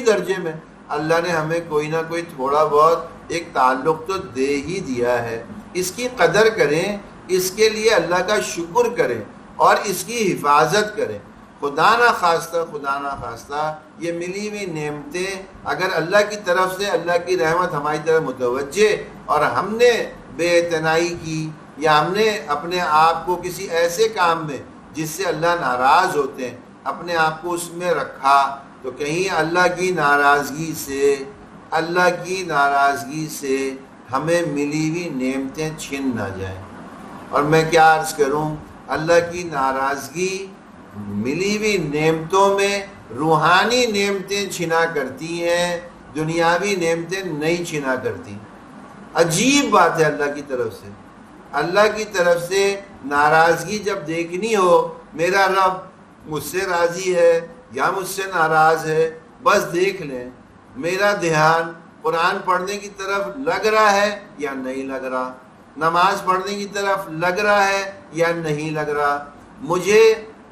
درجے میں اللہ نے ہمیں کوئی نہ کوئی تھوڑا بہت ایک تعلق تو دے ہی دیا ہے. اس کی قدر کریں اس کے لیے اللہ کا شکر کریں اور اس کی حفاظت کریں۔ خدا نہ خواستہ یہ ملی ہوئی نعمتیں اگر اللہ کی طرف سے، اللہ کی رحمت ہماری طرف متوجہ اور ہم نے بے اعتنائی کی یا ہم نے اپنے آپ کو کسی ایسے کام میں جس سے اللہ ناراض ہوتے ہیں اپنے آپ کو اس میں رکھا، تو کہیں اللہ کی ناراضگی سے ہمیں ملی ہوئی نعمتیں چھن نہ جائیں۔ اور میں کیا عرض کروں، اللہ کی ناراضگی ملی ہوئی نعمتوں میں روحانی نعمتیں چھنا کرتی ہیں، دنیاوی نعمتیں نہیں چھنا کرتی۔ عجیب بات ہے اللہ کی طرف سے ناراضگی جب دیکھنی ہو، میرا رب مجھ سے راضی ہے یا مجھ سے ناراض ہے، بس دیکھ لیں میرا دھیان قرآن پڑھنے کی طرف لگ رہا ہے یا نہیں لگ رہا، نماز پڑھنے کی طرف لگ رہا ہے یا نہیں لگ رہا، مجھے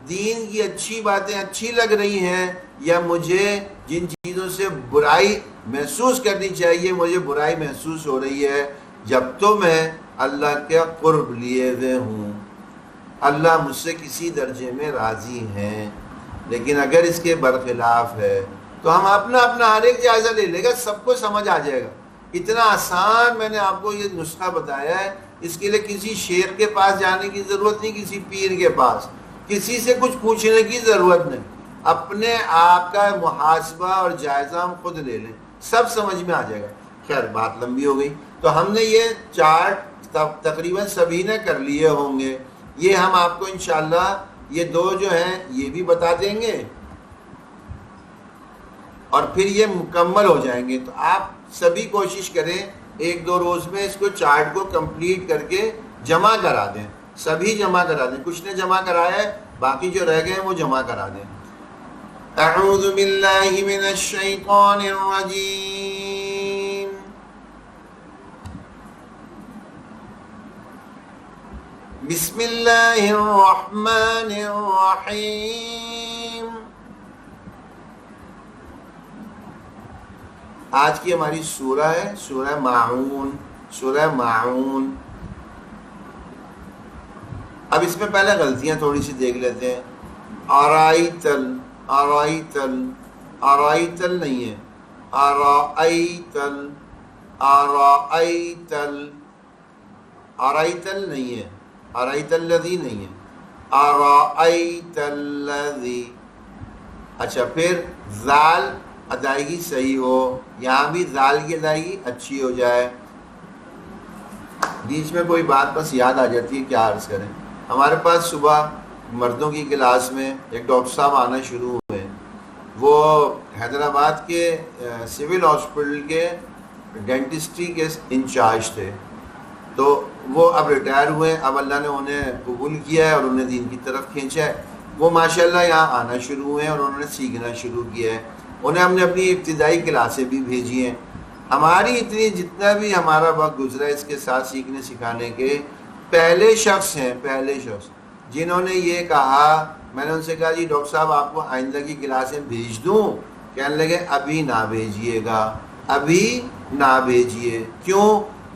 دین کی اچھی باتیں اچھی لگ رہی ہیں یا مجھے جن چیزوں سے برائی محسوس کرنی چاہیے مجھے برائی محسوس ہو رہی ہے۔ جب تو میں اللہ کے قرب لیے ہوئے ہوں، اللہ مجھ سے کسی درجے میں راضی ہیں، لیکن اگر اس کے برخلاف ہے تو ہم اپنا ہر ایک جائزہ لے لے گا، سب کو سمجھ آ جائے گا۔ اتنا آسان میں نے آپ کو یہ نسخہ بتایا ہے، اس کے لیے کسی شیخ کے پاس جانے کی ضرورت نہیں، کسی پیر کے پاس، کسی سے کچھ پوچھنے کی ضرورت نہیں، اپنے آپ کا محاسبہ اور جائزہ ہم خود لے لیں، سب سمجھ میں آ جائے گا۔ خیر بات لمبی ہو گئی، تو ہم نے یہ چارٹ تقریباً سبھی نے کر لیے ہوں گے، یہ ہم آپ کو انشاءاللہ یہ دو جو ہیں یہ بھی بتا دیں گے اور پھر یہ مکمل ہو جائیں گے۔ تو آپ سبھی کوشش کریں 1-2 روز میں اس کو چارٹ کو کمپلیٹ کر کے جمع کرا دیں، سبھی جمع کرا دیں، کچھ نے جمع کرایا ہے، باقی جو رہ گئے ہیں وہ جمع کرا دیں۔ اعوذ باللہ من الشیطان الرجیم، بسم اللہ الرحمن الرحیم۔ آج کی ہماری سورہ ہے سورہ ماعون۔ اب اس میں پہلے غلطیاں تھوڑی سی دیکھ لیتے ہیں۔ ارائیتل نہیں ہے، ارائیتل نہیں ہے، ارائیت الذی نہیں ہے، ارائیت الذی۔ اچھا پھر ذال ادائیگی صحیح ہو، یہاں بھی ذال کی ادائیگی اچھی ہو جائے۔ بیچ میں کوئی بات بس یاد آ جاتی ہے، کیا عرض کریں۔ ہمارے پاس صبح مردوں کی کلاس میں ایک ڈاکٹر صاحب آنا شروع ہوئے، وہ حیدرآباد کے سول ہاسپٹل کے ڈینٹسٹری کے انچارج تھے، تو وہ اب ریٹائر ہوئے، اب اللہ نے انہیں قبول کیا ہے اور انہیں دین کی طرف کھینچا ہے۔ وہ ماشاءاللہ یہاں آنا شروع ہوئے ہیں اور انہوں نے سیکھنا شروع کیا ہے، انہیں ہم نے اپنی ابتدائی کلاسیں بھی بھیجی ہیں۔ ہماری جتنا بھی ہمارا وقت گزرا ہے اس کے ساتھ سیکھنے سکھانے کے، پہلے شخص جنہوں نے یہ کہا، میں نے ان سے کہا جی ڈاکٹر صاحب آپ کو آئندہ کی کلاسیں بھیج دوں؟ کہنے لگے ابھی نہ بھیجیے گا، ابھی نہ بھیجیے۔ کیوں؟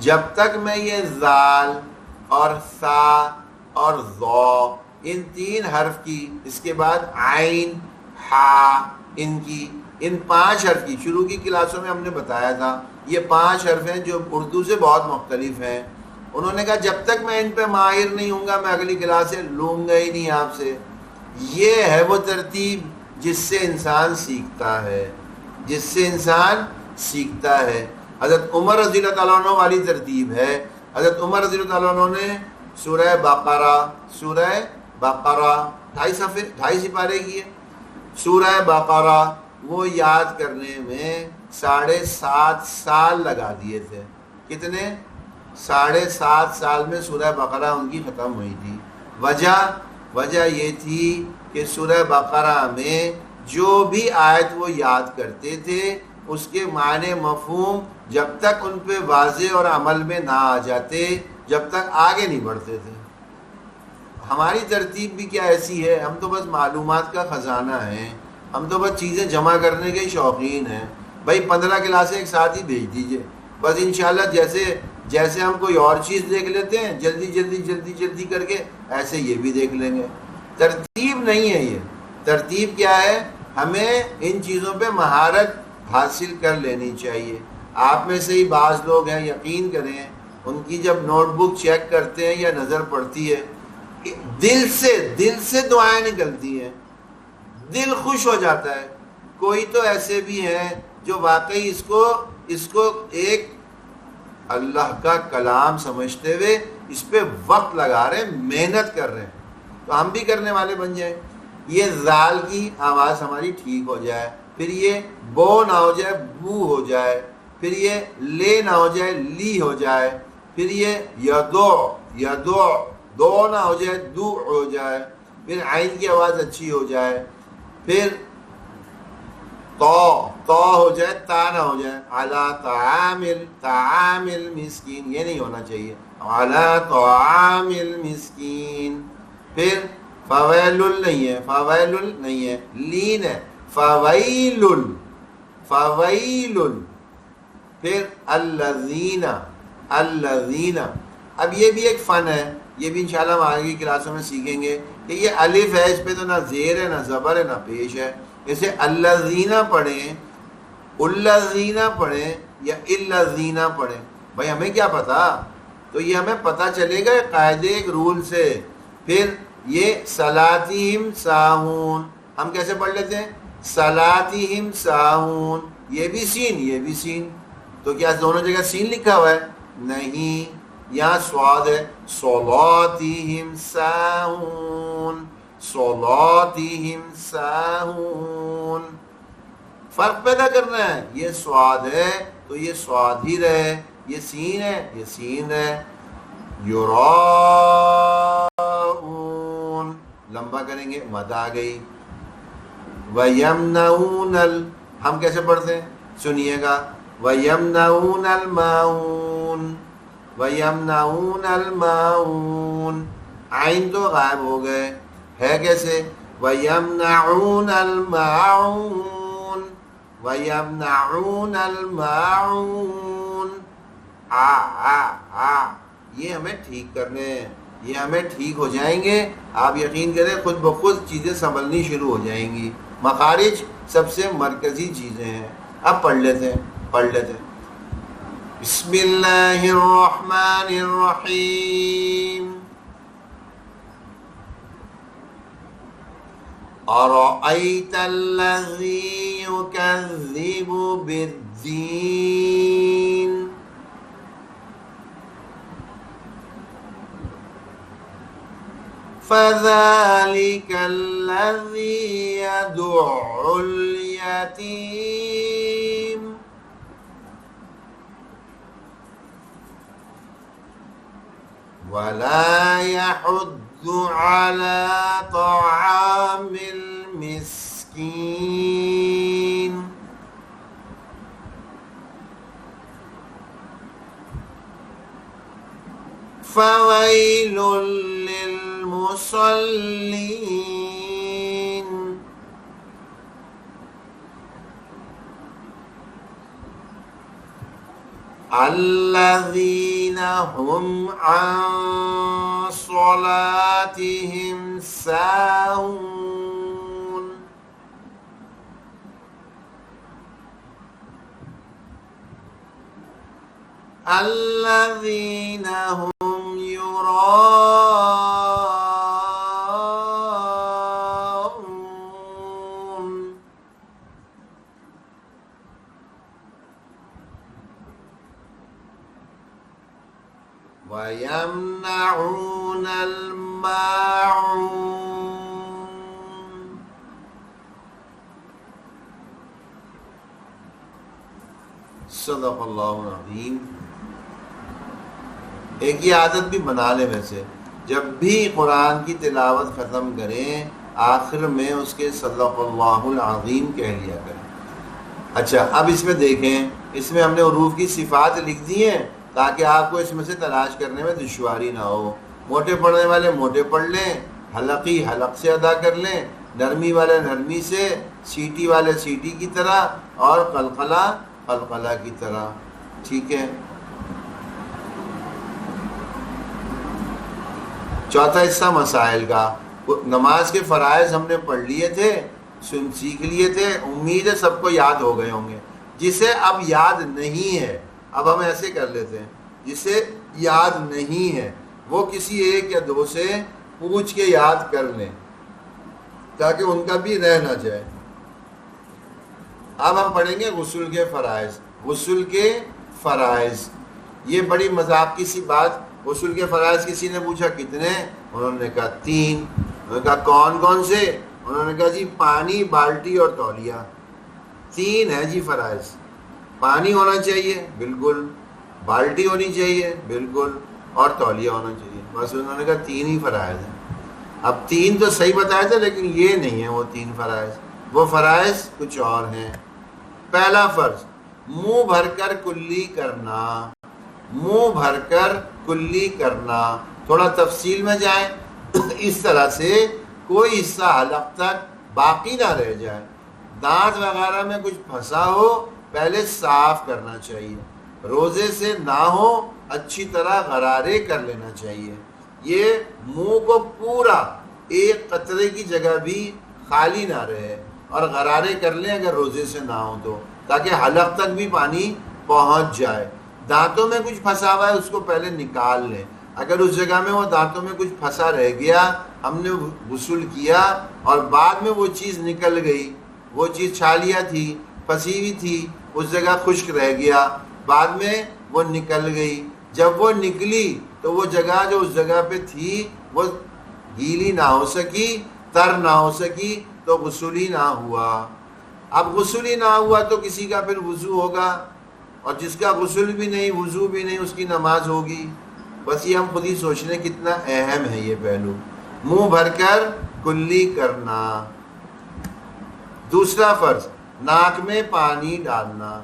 جب تک میں یہ ذال اور ثا اور ضا ان 3 حرف کی، اس کے بعد عین ہا ان 5 حرف کی، شروع کی کلاسوں میں ہم نے بتایا تھا یہ 5 حرف ہیں جو اردو سے بہت مختلف ہیں۔ انہوں نے کہا جب تک میں ان پہ ماہر نہیں ہوں گا میں اگلی کلاسیں لوں گا ہی نہیں آپ سے۔ یہ ہے وہ ترتیب جس سے انسان سیکھتا ہے، حضرت عمر رضی اللہ تعالیٰ عنہ والی ترتیب ہے۔ حضرت عمر رضی اللہ تعالیٰ عنہ نے سورہ بقرہ 28 سپارے کی ہے، سورہ بقرہ وہ یاد کرنے میں 7.5 سال لگا دیے تھے۔ کتنے؟ 7.5 سال میں سورہ بقرہ ان کی ختم ہوئی تھی۔ وجہ یہ تھی کہ سورہ بقرہ میں جو بھی آیت وہ یاد کرتے تھے اس کے معنی مفہوم جب تک ان پہ واضح اور عمل میں نہ آ جاتے جب تک آگے نہیں بڑھتے تھے۔ ہماری ترتیب بھی کیا ایسی ہے، ہم تو بس معلومات کا خزانہ ہیں، ہم تو بس چیزیں جمع کرنے کے شوقین ہیں۔ بھائی 15 کلاسیں ایک ساتھ ہی بھیج دیجئے، بس انشاءاللہ جیسے ہم کوئی اور چیز دیکھ لیتے ہیں جلدی جلدی جلدی جلدی کر کے، ایسے یہ بھی دیکھ لیں گے۔ ترتیب نہیں ہے یہ۔ ترتیب کیا ہے؟ ہمیں ان چیزوں پہ مہارت حاصل کر لینی چاہیے۔ آپ میں سے ہی بعض لوگ ہیں، یقین کریں، ان کی جب نوٹ بک چیک کرتے ہیں یا نظر پڑتی ہے، دل سے دعائیں نکلتی ہیں، دل خوش ہو جاتا ہے۔ کوئی تو ایسے بھی ہیں جو واقعی اس کو ایک اللہ کا کلام سمجھتے ہوئے اس پہ وقت لگا رہے ہیں، محنت کر رہے ہیں۔ تو ہم بھی کرنے والے بن جائیں۔ یہ زال کی آواز ہماری ٹھیک ہو جائے، پھر یہ بو نہ ہو جائے بو ہو جائے، پھر یہ لے نہ ہو جائے لی ہو جائے، پھر یہ یدو دو نہ ہو جائے دو ہو جائے، پھر عین کی آواز اچھی ہو جائے، پھر تو ہو جائے تا نہ ہو جائے۔ علی طعام المسکین، یہ نہیں ہونا چاہیے، علی طعام المسکین۔ پھر فویل نہیں ہے، لین ہے، فویل۔ پھر الذین، اب یہ بھی ایک فن ہے، یہ بھی انشاءاللہ ہم آگے کی کلاسوں میں سیکھیں گے کہ یہ الف ہے، اس پہ تو نہ زیر ہے نہ زبر ہے نہ پیش ہے۔ اسے الذین پڑھیں، الذین پڑھیں یا الذین پڑھیں، بھائی ہمیں کیا پتا؟ تو یہ ہمیں پتہ چلے گا قاعدے ایک رول سے۔ پھر یہ صلاتہم ساہون، ہم کیسے پڑھ لیتے ہیں؟ صلاتہم ساہون، یہ بھی سین، تو کیا دونوں جگہ سین لکھا ہوا ہے؟ نہیں، یہاں سواد ہے، صلاتہم ساہون، فرق پیدا کرنا ہے۔ یہ سواد ہے تو یہ سواد ہی رہے، یہ سین ہے یہ سین ہے۔ یراؤن، لمبا کریں گے مد آ گئی۔ وَيَمْنَعُونَ ہم کیسے پڑھتے ہیں؟ سنیے گا، وَيَمْنَعُونَ الْمَاعُونَ، وَيَمْنَعُونَ الْمَاعُونَ، عین تو غائب ہو گئے، ہے کیسے؟ وَيَمْنَعُونَ الْمَاعُونَ، وَيَمْنَعُونَ الْمَاعُونَ، یہ ہمیں ٹھیک کرنے ہیں، یہ ہمیں ٹھیک ہو جائیں گے۔ آپ یقین کریں خود بخود چیزیں سنبھلنی شروع ہو جائیں گی۔ مخارج سب سے مرکزی چیزیں ہیں۔ اب پڑھ لیتے ہیں۔ بسم اللہ الرحمن الرحیم۔ أَرَأَيْتَ الَّذِي يُكَذِّبُ بِالدِّينِ فَذَلِكَ الَّذِي يَدُعُّ الْيَتِيمَ وَلَا يَحُضُّ عَلَى طَعَامِ الْمِسْكِينِ فَوَيْلٌ لِّلْمُصَلِّينَ الَّذِينَ هُمْ عَن صَلَاتِهِمْ سَاهُونَ الَّذِينَ هُمْ يُرَاءُونَ وَيَمْنَعُونَ الْمَاعُونَ۔ صدق اللہ العظیم۔ ایک یہ عادت بھی بنا لیں، ویسے جب بھی قرآن کی تلاوت ختم کریں آخر میں اس کے صدق اللہ العظیم کہہ لیا کریں۔ اچھا، اب اس میں دیکھیں، اس میں ہم نے حروف کی صفات لکھ دی ہیں تاکہ آپ کو اس میں سے تلاش کرنے میں دشواری نہ ہو۔ موٹے پڑھنے والے موٹے پڑھ لیں، حلقی حلق سے ادا کر لیں، نرمی والے نرمی سے، سیٹی والے سیٹی کی طرح، اور قلقلہ قلقلہ کی طرح، ٹھیک ہے؟ چوتھا حصہ مسائل کا. نماز کے فرائض ہم نے پڑھ لیے تھے، سیکھ لیے تھے، امید ہے سب کو یاد ہو گئے ہوں گے. جسے اب یاد نہیں ہے، اب ہم ایسے کر لیتے ہیں، جسے یاد نہیں ہے وہ کسی ایک یا دو سے پوچھ کے یاد کر لیں تاکہ ان کا بھی رہ نہ جائے. اب ہم پڑھیں گے غسل کے فرائض. غسل کے فرائض، یہ بڑی مذاق کی سی بات. غسل کے فرائض کسی نے پوچھا کتنے؟ انہوں نے کہا 3. انہوں نے کہا کون کون سے؟ انہوں نے کہا جی پانی، بالٹی اور تولیہ. 3 ہے جی فرائض. پانی ہونا چاہیے بالکل، بالٹی ہونی چاہیے بالکل، اور تولیہ ہونا چاہیے. بس انہوں نے کہا 3 ہی فرائض ہیں. اب 3 تو صحیح بتایا تھا لیکن یہ نہیں ہے وہ 3 فرائض. وہ فرائض کچھ اور ہیں. پہلا فرض منہ بھر کر کلی کرنا. منہ بھر کر کلی کرنا. تھوڑا تفصیل میں جائیں اس طرح سے کوئی حصہ حلق تک باقی نہ رہ جائے. دانت وغیرہ میں کچھ پھنسا ہو پہلے صاف کرنا چاہیے. روزے سے نہ ہو اچھی طرح غرارے کر لینا چاہیے. یہ منہ کو پورا ایک قطرے کی جگہ بھی خالی نہ رہے اور غرارے کر لیں اگر روزے سے نہ ہو تو، تاکہ حلق تک بھی پانی پہنچ جائے. دانتوں میں کچھ پھنسا ہوا ہے اس کو پہلے نکال لیں. اگر اس جگہ میں وہ دانتوں میں کچھ پھنسا رہ گیا، ہم نے غسل کیا اور بعد میں وہ چیز نکل گئی، وہ چیز چھالیاں تھی، پھنسی ہوئی تھی، اس جگہ خشک رہ گیا، بعد میں وہ نکل گئی. جب وہ نکلی تو وہ جگہ جو اس جگہ پہ تھی وہ گیلی نہ ہو سکی، تر نہ ہو سکی، تو غسل ہی نہ ہوا. اب غسل ہی نہ ہوا تو کسی کا پھر وضو ہوگا، اور جس کا غسل بھی نہیں وضو بھی نہیں اس کی نماز ہوگی. بس یہ ہم خود ہی سوچ لیں کتنا اہم ہے یہ پہلو. منہ بھر کر کلی کرنا. دوسرا فرض ناک میں پانی ڈالنا.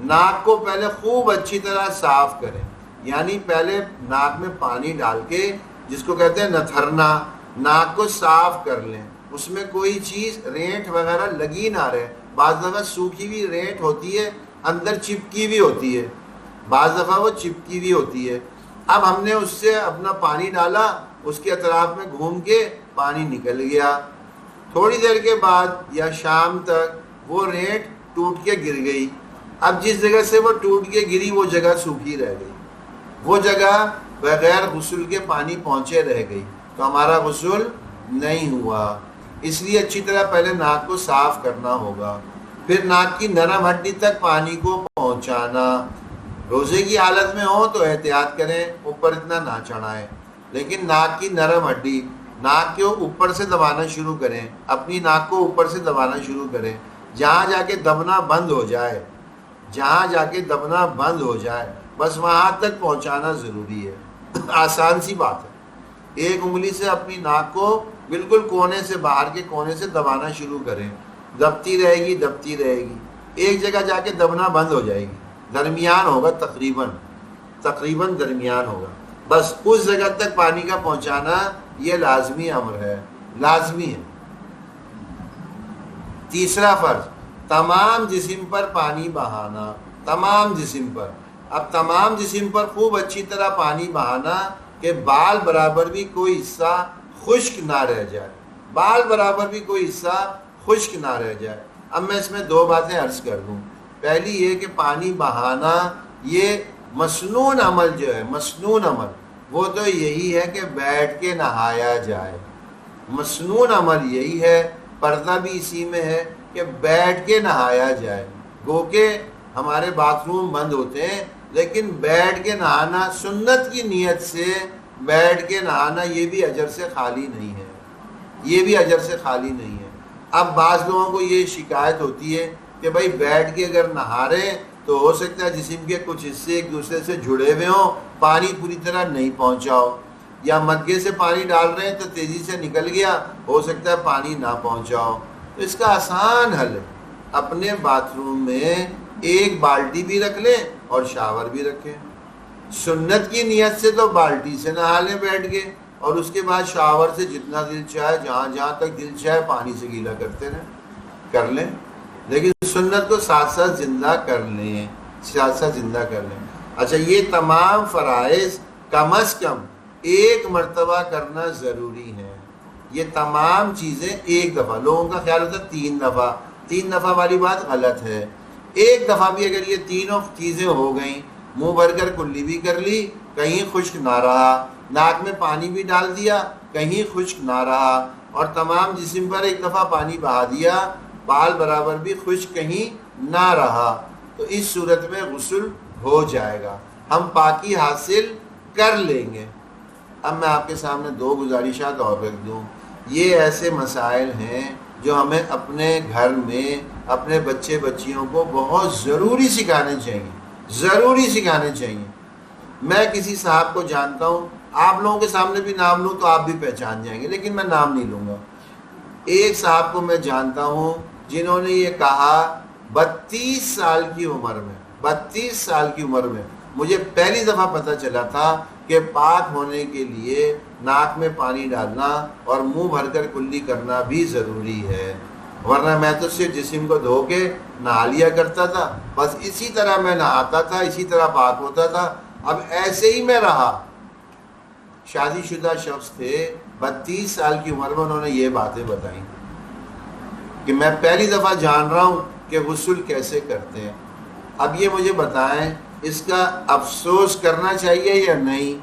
ناک کو پہلے خوب اچھی طرح صاف کریں، یعنی پہلے ناک میں پانی ڈال کے، جس کو کہتے ہیں نتھرنا، ناک کو صاف کر لیں. اس میں کوئی چیز رینٹ وغیرہ لگی نہ رہے. بعض دفعہ سوکھی بھی رینٹ ہوتی ہے، اندر چپکی بھی ہوتی ہے، بعض دفعہ وہ چپکی بھی ہوتی ہے. اب ہم نے اس سے اپنا پانی ڈالا، اس کے اطراف میں گھوم کے پانی نکل گیا. تھوڑی دیر کے بعد یا شام تک وہ رینٹ ٹوٹ کے گر گئی. اب جس جگہ سے وہ ٹوٹ کے گری وہ جگہ سوکھی رہ گئی، وہ جگہ بغیر غسل کے پانی پہنچے رہ گئی، تو ہمارا غسل نہیں ہوا. اس لیے اچھی طرح پہلے ناک کو صاف کرنا ہوگا. پھر ناک کی نرم ہڈی تک پانی کو پہنچانا. روزے کی حالت میں ہو تو احتیاط کریں، اوپر اتنا نہ چڑھائیں، لیکن ناک کی نرم ہڈی، ناک کے اوپر سے دبانا شروع کریں. اپنی ناک کو اوپر سے دبانا شروع کریں. جہاں جا کے دبنا بند ہو جائے، جہاں جا کے دبنا بند ہو جائے بس وہاں تک پہنچانا ضروری ہے. آسان سی بات ہے. ایک انگلی سے اپنی ناک کو بالکل کونے سے، باہر کے کونے سے دبانا شروع کریں. دبتی رہے گی دبتی رہے گی، ایک جگہ جا کے دبنا بند ہو جائے گی. درمیان ہوگا، تقریباً درمیان ہوگا. بس اس جگہ تک پانی کا پہنچانا یہ لازمی امر ہے، لازمی ہے. تیسرا فرض تمام جسم پر پانی بہانا. تمام جسم پر. اب تمام جسم پر خوب اچھی طرح پانی بہانا کہ بال برابر بھی کوئی حصہ خشک نہ رہ جائے. بال برابر بھی کوئی حصہ خشک نہ رہ جائے. اب میں اس میں 2 باتیں عرض کر دوں. پہلی یہ کہ پانی بہانا یہ مسنون عمل جو ہے، مسنون عمل، وہ تو یہی ہے کہ بیٹھ کے نہایا جائے. مسنون عمل یہی ہے، پردہ بھی اسی میں ہے کہ بیٹھ کے نہایا جائے. گو کہ ہمارے باتھ روم بند ہوتے ہیں، لیکن بیٹھ کے نہانا سنت کی نیت سے بیٹھ کے نہانا یہ بھی اجر سے خالی نہیں ہے، یہ بھی اجر سے خالی نہیں ہے. اب بعض لوگوں کو یہ شکایت ہوتی ہے کہ بھائی بیٹھ کے اگر نہا رہے ہیں تو ہو سکتا ہے جسم کے کچھ حصے ایک دوسرے سے جڑے ہوئے ہوں، پانی پوری طرح نہیں پہنچاؤ، یا مگے سے پانی ڈال رہے ہیں تو تیزی سے نکل گیا، ہو سکتا ہے پانی نہ پہنچاؤ. تو اس کا آسان حل ہے، اپنے باتھ روم میں ایک بالٹی بھی رکھ لیں اور شاور بھی رکھیں. سنت کی نیت سے تو بالٹی سے نہا لیں بیٹھ کے، اور اس کے بعد شاور سے جتنا دل چاہے، جہاں جہاں تک دل چاہے پانی سے گیلا کرتے رہیں، کر لیں. لیکن سنت کو ساتھ ساتھ زندہ کر لیں، ساتھ ساتھ زندہ کر لیں. اچھا، یہ تمام فرائض کم از کم ایک مرتبہ کرنا ضروری ہے. یہ تمام چیزیں ایک دفعہ. لوگوں کا خیال ہوتا ہے 3 دفعہ. 3 دفعہ والی بات غلط ہے. ایک دفعہ بھی اگر یہ تینوں چیزیں ہو گئیں، منہ بھر کر کلی بھی کر لی، کہیں خشک نہ رہا، ناک میں پانی بھی ڈال دیا، کہیں خشک نہ رہا، اور تمام جسم پر ایک دفعہ پانی بہا دیا، بال برابر بھی خشک کہیں نہ رہا، تو اس صورت میں غسل ہو جائے گا، ہم پاکی حاصل کر لیں گے. اب میں آپ کے سامنے 2 گزارشات اور رکھ دوں. یہ ایسے مسائل ہیں جو ہمیں اپنے گھر میں اپنے بچے بچیوں کو بہت ضروری سکھانے چاہیے. میں کسی صاحب کو جانتا ہوں، آپ لوگوں کے سامنے بھی نام لوں تو آپ بھی پہچان جائیں گے، لیکن میں نام نہیں لوں گا. ایک صاحب کو میں جانتا ہوں جنہوں نے یہ کہا 32 سال کی عمر میں مجھے پہلی دفعہ پتہ چلا تھا کہ پاک ہونے کے لیے ناک میں پانی ڈالنا اور منہ بھر کر کلی کرنا بھی ضروری ہے، ورنہ میں تو صرف جسم کو دھو کے نہا لیا کرتا تھا، بس اسی طرح میں نہاتا تھا، اسی طرح پاک ہوتا تھا. اب ایسے ہی میں رہا. شادی شدہ شخص تھے، 32 سال کی عمر میں انہوں نے یہ باتیں بتائیں کہ میں پہلی دفعہ جان رہا ہوں کہ غسل کیسے کرتے ہیں. اب یہ مجھے بتائیں اس کا افسوس کرنا چاہیے یا نہیں؟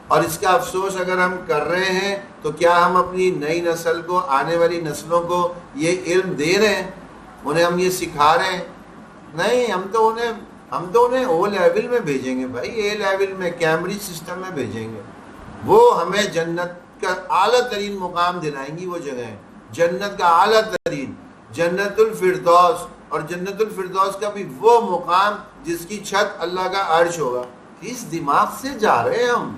اور اس کا افسوس اگر ہم کر رہے ہیں تو کیا ہم اپنی نئی نسل کو، آنے والی نسلوں کو یہ علم دے رہے ہیں؟ انہیں ہم یہ سکھا رہے ہیں؟ نہیں، ہم تو انہیں او لیول میں بھیجیں گے بھائی، اے لیول میں، کیمبرج سسٹم میں بھیجیں گے. وہ ہمیں جنت کا اعلیٰ ترین مقام دلائیں گی. وہ جگہ ہے جنت کا اعلیٰ ترین، جنت الفردوس، اور جنت الفردوس کا بھی وہ مقام جس کی چھت اللہ کا عرش ہوگا. کس دماغ سے جا رہے ہیں ہم؟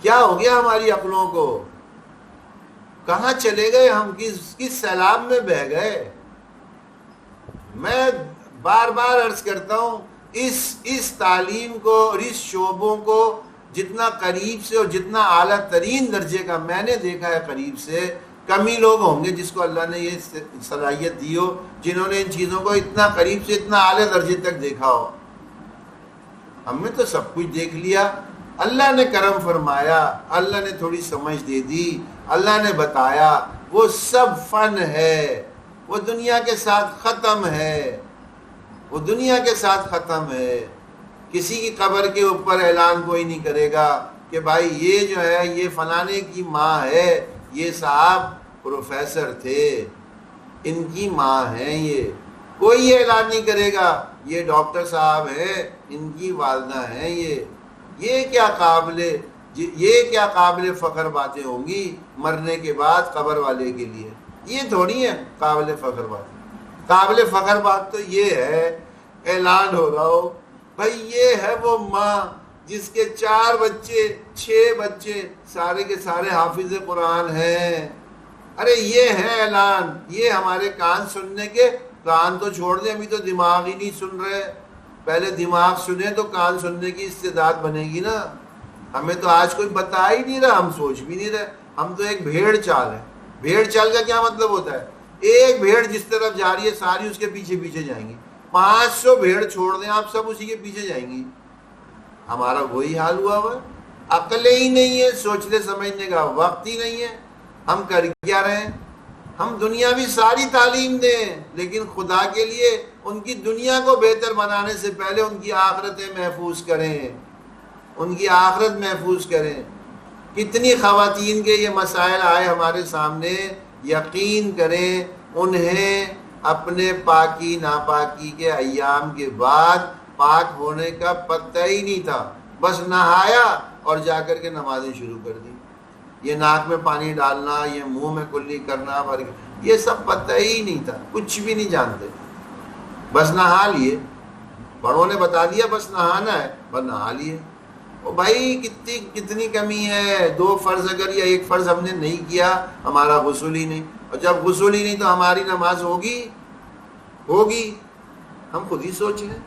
کیا ہو گیا ہماری عقلوں کو؟ کہاں چلے گئے ہم؟ کس سیلاب میں بہہ گئے؟ میں بار بار عرض کرتا ہوں، اس تعلیم کو اور اس شعبوں کو جتنا قریب سے اور جتنا اعلیٰ ترین درجے کا میں نے دیکھا ہے قریب سے، کم ہی لوگ ہوں گے جس کو اللہ نے یہ صلاحیت دی ہو، جنہوں نے ان چیزوں کو اتنا قریب سے اتنا اعلیٰ درجے تک دیکھا ہو. ہم نے تو سب کچھ دیکھ لیا. اللہ نے کرم فرمایا، اللہ نے تھوڑی سمجھ دے دی، اللہ نے بتایا. وہ سب فن ہے، وہ دنیا کے ساتھ ختم ہے، وہ دنیا کے ساتھ ختم ہے. کسی کی قبر کے اوپر اعلان کوئی نہیں کرے گا کہ بھائی یہ جو ہے یہ فلانے کی ماں ہے، یہ صاحب پروفیسر تھے، ان کی ماں ہیں. یہ کوئی یہ اعلان نہیں کرے گا یہ ڈاکٹر صاحب ہیں، ان کی والدہ ہیں. یہ کیا قابل فخر باتیں ہوں گی مرنے کے بعد قبر والے کے لیے؟ یہ تھوڑی ہے قابل فخر بات. قابل فخر بات تو یہ ہے اعلان ہو رہا ہو بھائی یہ ہے وہ ماں جس کے 4 بچے 6 بچے سارے کے سارے حافظ قرآن ہیں. ارے یہ ہے اعلان. یہ ہمارے کان سننے کے، کان تو چھوڑ دیں، ابھی تو دماغ ہی نہیں سن رہے. پہلے دماغ سنے تو کان سننے کی استعداد بنے گی نا. ہمیں تو آج کوئی بتا ہی نہیں رہا، ہم سوچ بھی نہیں رہے. ہم تو ایک بھیڑ چال ہے. بھیڑ چال کا کیا مطلب ہوتا ہے؟ ایک بھیڑ جس طرف جا رہی ہے ساری اس کے پیچھے پیچھے جائیں گی. 500 بھیڑ چھوڑ دیں آپ، سب اسی کے پیچھے جائیں گی. ہمارا وہی حال ہوا ہوا ہے. عقل ہی نہیں ہے، سوچنے سمجھنے کا وقت ہی نہیں ہے. ہم کر کیا رہے ہیں؟ ہم دنیاوی ساری تعلیم دیں، لیکن خدا کے لیے ان کی دنیا کو بہتر بنانے سے پہلے ان کی آخرتیں محفوظ کریں، ان کی آخرت محفوظ کریں. کتنی خواتین کے یہ مسائل آئے ہمارے سامنے، یقین کریں انہیں اپنے پاکی ناپاکی کے ایام کے بعد پاک ہونے کا پتہ ہی نہیں تھا. بس نہایا اور جا کر کے نمازیں شروع کر دی. یہ ناک میں پانی ڈالنا، یہ منہ میں کلی کرنا، یہ سب پتہ ہی نہیں تھا، کچھ بھی نہیں جانتے. بس نہا لیے، بڑوں نے بتا دیا بس نہانا ہے، بس نہا لیے. او بھائی کتنی کمی ہے. 2 فرض اگر یا 1 فرض ہم نے نہیں کیا، ہمارا غسل ہی نہیں. اور جب غسل ہی نہیں تو ہماری نماز ہوگی؟ ہم خود ہی سوچ لیں.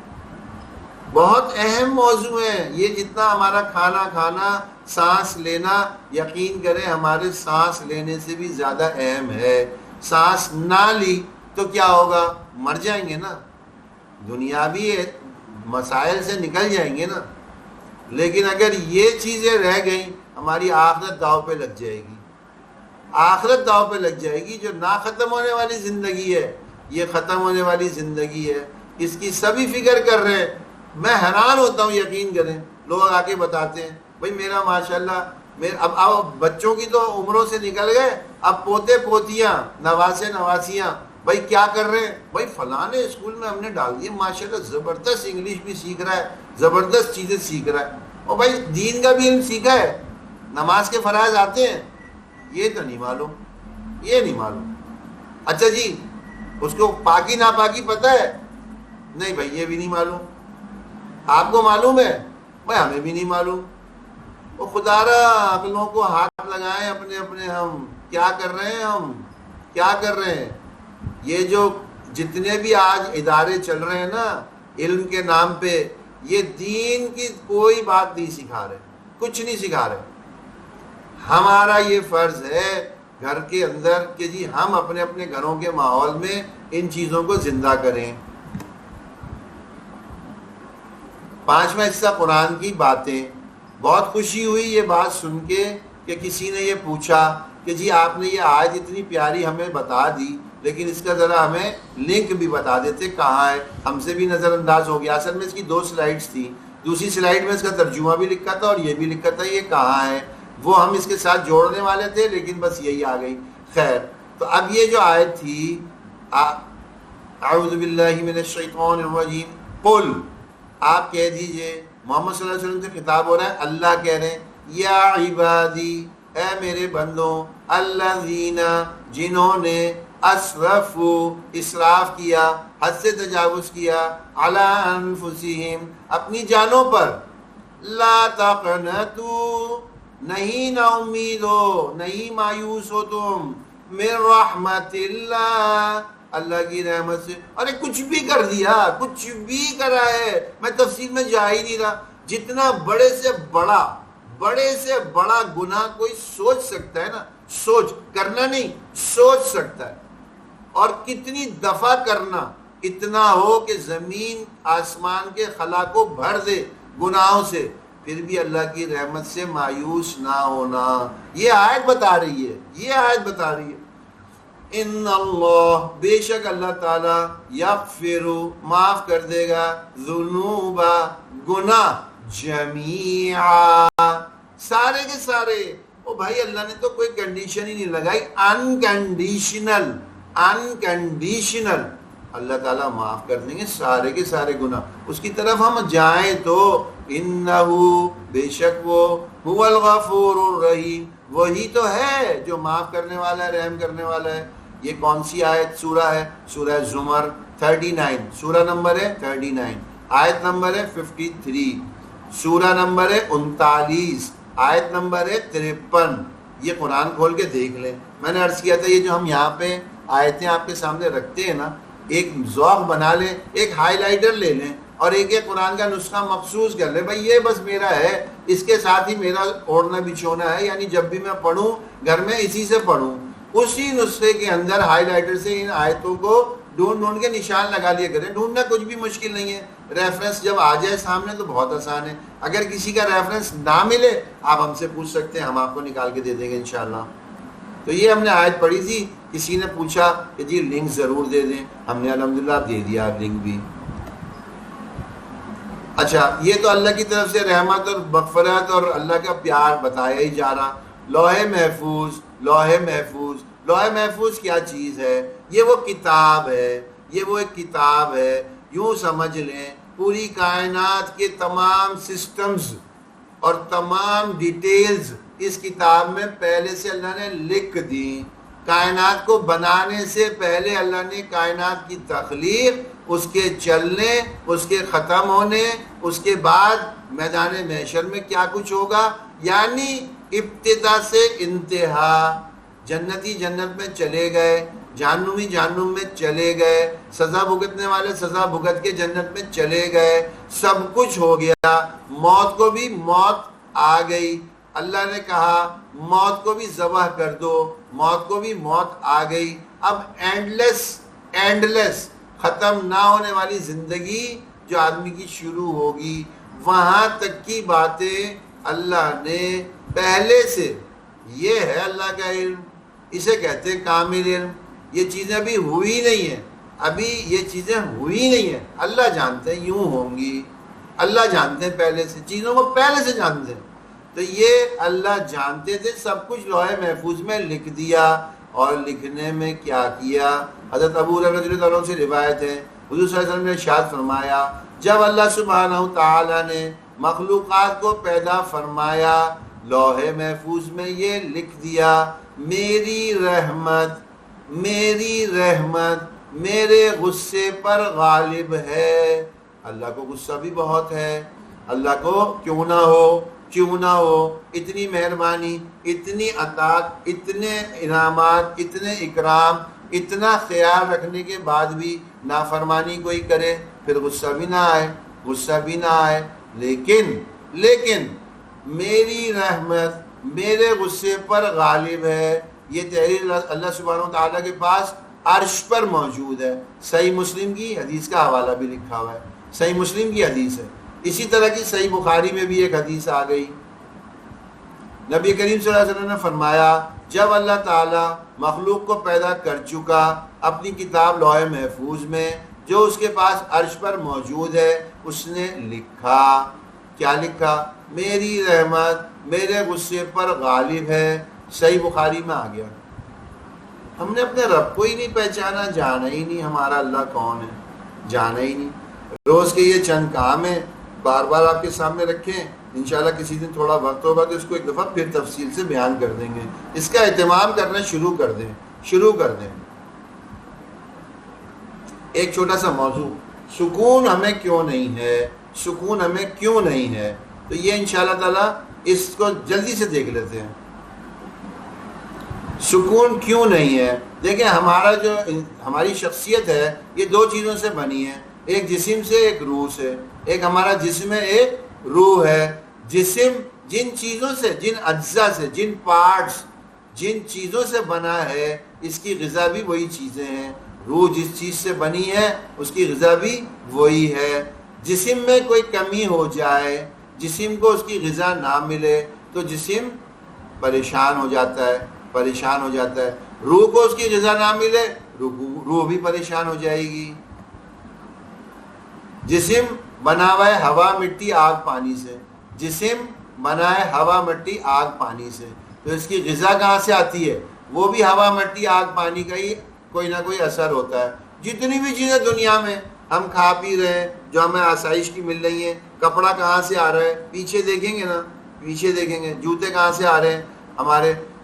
بہت اہم موضوع ہے یہ. جتنا ہمارا کھانا کھانا، سانس لینا، یقین کریں ہمارے سانس لینے سے بھی زیادہ اہم ہے. سانس نہ لی تو کیا ہوگا؟ مر جائیں گے نا. دنیاوی مسائل سے نکل جائیں گے نا. لیکن اگر یہ چیزیں رہ گئیں ہماری آخرت داؤ پہ لگ جائے گی، آخرت داؤ پہ لگ جائے گی۔ جو نہ ختم ہونے والی زندگی ہے، یہ ختم ہونے والی زندگی ہے، اس کی سبھی فکر کر رہے ہیں۔ میں حیران ہوتا ہوں، یقین کریں، لوگ آ کے بتاتے ہیں بھائی میرا ماشاءاللہ اب بچوں کی تو عمروں سے نکل گئے، اب پوتے پوتیاں نواسے نواسیاں بھائی کیا کر رہے ہیں؟ بھائی فلاں اسکول میں ہم نے ڈال دیے، ماشاءاللہ زبردست انگلش بھی سیکھ رہا ہے، زبردست چیزیں سیکھ رہا ہے، اور بھائی دین کا بھی علم سیکھا ہے، نماز کے فرائض آتے ہیں، یہ تو نہیں معلوم، یہ نہیں معلوم۔ اچھا جی اس کو پاکی ناپاکی پتہ ہے؟ نہیں بھائی یہ بھی نہیں معلوم۔ آپ کو معلوم ہے؟ بھائی ہمیں بھی نہیں معلوم۔ وہ خدا را عقلوں کو ہاتھ لگائیں اپنے اپنے، ہم کیا کر رہے ہیں، ہم کیا کر رہے ہیں؟ یہ جو جتنے بھی آج ادارے چل رہے ہیں نا علم کے نام پہ، یہ دین کی کوئی بات نہیں سکھا رہے، کچھ نہیں سکھا رہے۔ ہمارا یہ فرض ہے گھر کے اندر کہ جی ہم اپنے اپنے گھروں کے ماحول میں ان چیزوں کو زندہ کریں۔ پانچواں حصہ قرآن کی باتیں۔ بہت خوشی ہوئی یہ بات سن کے کہ کسی نے یہ پوچھا کہ جی آپ نے یہ آیت اتنی پیاری ہمیں بتا دی، لیکن اس کا ذرا ہمیں لنک بھی بتا دیتے کہاں ہے، ہم سے بھی نظر انداز ہو گیا۔ اصل میں اس کی 2 سلائیڈز تھیں، دوسری سلائیڈ میں اس کا ترجمہ بھی لکھا تھا اور یہ بھی لکھا تھا یہ کہاں ہے، وہ ہم اس کے ساتھ جوڑنے والے تھے لیکن بس یہی آ گئی۔ خیر، تو اب یہ جو آیت تھی اعوذ باللہ من الشیطان الرجیم، قل، آپ کہہ دیجئے، محمد صلی اللہ علیہ وسلم سے خطاب ہو رہا ہے، اللہ کہہ رہے ہیں یا عبادی، اے میرے بندوں، الذین، جنہوں نے اسرفو، اسراف کیا، حد سے تجاوز کیا، علی انفسہم، اپنی جانوں پر، لا تقنطوا، نہیں نا امید ہو، نہیں مایوس ہو تم، من رحمت اللہ، اللہ کی رحمت سے۔ ارے کچھ بھی کر دیا، کچھ بھی کرا ہے، میں تفصیل میں جا ہی نہیں رہا، جتنا بڑے سے بڑا گناہ کوئی سوچ سکتا ہے نا، سوچ کرنا نہیں، سوچ سکتا ہے، اور کتنی دفعہ کرنا، اتنا ہو کہ زمین آسمان کے خلا کو بھر دے گناہوں سے، پھر بھی اللہ کی رحمت سے مایوس نہ ہونا۔ یہ آیت بتا رہی ہے، یہ آیت بتا رہی ہے ان اللہ، بے شک اللہ تعالی، یغفر، معاف کر دے گا، ذنوب، گناہ، جمیعا، سارے کے سارے۔ او بھائی اللہ نے تو کوئی کنڈیشن ہی نہیں لگائی، انکنڈیشنل، انکنڈیشنل، اللہ تعالیٰ معاف کر دیں گے سارے کے سارے گناہ، اس کی طرف ہم جائیں تو۔ انہو، بے شک وہ، هو الغفور الرحیم، وہی تو ہے جو معاف کرنے والا ہے، رحم کرنے والا ہے۔ یہ کون سی آیت سورہ ہے؟ سورہ زمر 39، سورہ نمبر ہے 39، آیت نمبر ہے 53، سورہ نمبر ہے 39، آیت نمبر ہے 53۔ یہ قرآن کھول کے دیکھ لیں۔ میں نے عرض کیا تھا یہ جو ہم یہاں پہ آیتیں آپ کے سامنے رکھتے ہیں نا، ایک ذوق بنا لیں، ایک ہائی لائٹر لے لیں اور ایک قرآن کا نسخہ مخصوص کر لیں، بھائی یہ بس میرا ہے، اس کے ساتھ ہی میرا اوڑھنا بچھونا ہے، یعنی جب بھی میں پڑھوں گھر میں اسی سے پڑھوں۔ اسی نسخے کے اندر ہائی لائٹر سے ان آیتوں کو ڈھونڈ کے نشان لگا لیا کریں۔ ڈھونڈنا کچھ بھی مشکل نہیں ہے، ریفرنس جب آ جائے سامنے تو بہت آسان ہے۔ اگر کسی کا ریفرنس نہ ملے آپ ہم سے پوچھ سکتے ہیں، ہم آپ کو نکال کے دے دیں گے انشاءاللہ۔ تو یہ ہم نے آیت پڑھی تھی، کسی نے پوچھا کہ جی لنک ضرور دے دیں، ہم نے الحمدللہ دے دیا لنک بھی۔ اچھا، یہ تو اللہ کی طرف سے رحمت اور مغفرت اور اللہ کا پیار بتایا ہی جا رہا۔ لوح محفوظ، لوح محفوظ، لوح محفوظ کیا چیز ہے؟ یہ وہ کتاب ہے، یہ وہ ایک کتاب ہے، یوں سمجھ لیں پوری کائنات کے تمام سسٹمز اور تمام ڈیٹیلز اس کتاب میں پہلے سے اللہ نے لکھ دی۔ کائنات کو بنانے سے پہلے اللہ نے کائنات کی تخلیق، اس کے چلنے، اس کے ختم ہونے، اس کے بعد میدان محشر میں کیا کچھ ہوگا، یعنی ابتدا سے انتہا۔ جنتی جنت میں چلے گئے، جہنمی جہنم میں چلے گئے، سزا بھگتنے والے سزا بھگت کے جنت میں چلے گئے، سب کچھ ہو گیا۔ موت کو بھی موت آ گئی، اللہ نے کہا موت کو بھی ذبح کر دو، موت کو بھی موت آ گئی۔ اب اینڈلیس ختم نہ ہونے والی زندگی جو آدمی کی شروع ہوگی، وہاں تک کی باتیں اللہ نے پہلے سے، یہ ہے اللہ کا علم، اسے کہتے ہیں کامل علم. یہ چیزیں ابھی ہوئی نہیں ہیں، ابھی یہ چیزیں ہوئی نہیں ہیں، اللہ جانتے ہیں یوں ہوں گی، اللہ جانتے ہیں پہلے سے، چیزوں کو پہلے سے جانتے ہیں. تو یہ اللہ جانتے تھے، سب کچھ لوح محفوظ میں لکھ دیا. اور لکھنے میں کیا کیا؟ حضرت ابو ہریرہ رضی اللہ عنہ سے روایت ہے، حضور صلی اللہ علیہ وسلم نے ارشاد فرمایا جب اللہ سبحانہ تعالیٰ نے مخلوقات کو پیدا فرمایا، لوح محفوظ میں یہ لکھ دیا میری رحمت میرے غصے پر غالب ہے. اللہ کو غصہ بھی بہت ہے، اللہ کو کیوں نہ ہو اتنی مہربانی، اتنی عطاء، اتنے انعامات، اتنے اکرام، اتنا خیال رکھنے کے بعد بھی نافرمانی کوئی کرے، پھر غصہ بھی نہ آئے. لیکن میری رحمت میرے غصے پر غالب ہے. یہ تحریر اللہ سبحانہ و تعالیٰ کے پاس عرش پر موجود ہے. صحیح مسلم کی حدیث کا حوالہ بھی لکھا ہوا ہے، صحیح مسلم کی حدیث ہے. اسی طرح کی صحیح بخاری میں بھی ایک حدیث آ گئی. نبی کریم صلی اللہ علیہ وسلم نے فرمایا جب اللہ تعالیٰ مخلوق کو پیدا کر چکا، اپنی کتاب لوح محفوظ میں جو اس کے پاس عرش پر موجود ہے، اس نے لکھا، کیا لکھا؟ میری رحمت میرے غصے پر غالب ہے. صحیح بخاری میں آ گیا. ہم نے اپنے رب کو ہی نہیں پہچانا، جانا ہی نہیں ہمارا اللہ کون ہے، جانا ہی نہیں. روز کے یہ چند کام ہیں، بار بار آپ کے سامنے رکھیں. انشاءاللہ کسی دن تھوڑا وقت ہوگا تو اس کو ایک دفعہ پھر تفصیل سے بیان کر دیں گے. اس کا اہتمام کرنا شروع کر دیں. ایک چھوٹا سا موضوع، سکون ہمیں کیوں نہیں ہے، تو یہ انشاءاللہ تعالی اس کو جلدی سے دیکھ لیتے ہیں. سکون کیوں نہیں ہے؟ دیکھیں ہماری شخصیت ہے یہ دو چیزوں سے بنی ہے، ایک جسم سے، ایک روح سے. ایک ہمارا جسم ہے، ایک روح ہے. جسم جن چیزوں سے، جن اجزاء سے، جن پارٹس، جن چیزوں سے بنا ہے، اس کی غذا بھی وہی چیزیں ہیں. روح جس چیز سے بنی ہے اس کی غذا بھی وہی ہے. جسم میں کوئی کمی ہو جائے، جسم کو اس کی غذا نہ ملے تو جسم پریشان ہو جاتا ہے. روح کو اس کی غذا نہ ملے، روح بھی پریشان ہو جائے گی. جسم بنا ہوا ہے ہوا، مٹی، آگ، پانی سے. تو اس کی غذا کہاں سے آتی ہے؟ وہ بھی ہوا، مٹی، آگ، پانی کا ہی کوئی نہ کوئی اثر ہوتا ہے. جتنی بھی چیزیں دنیا میں ہم کھا پی رہے ہیں، جو ہمیں آسائش کی مل رہی ہیں، کپڑا کہاں سے آ رہا ہے؟ پیچھے دیکھیں گے جوتے کہاں سے آ رہے ہیں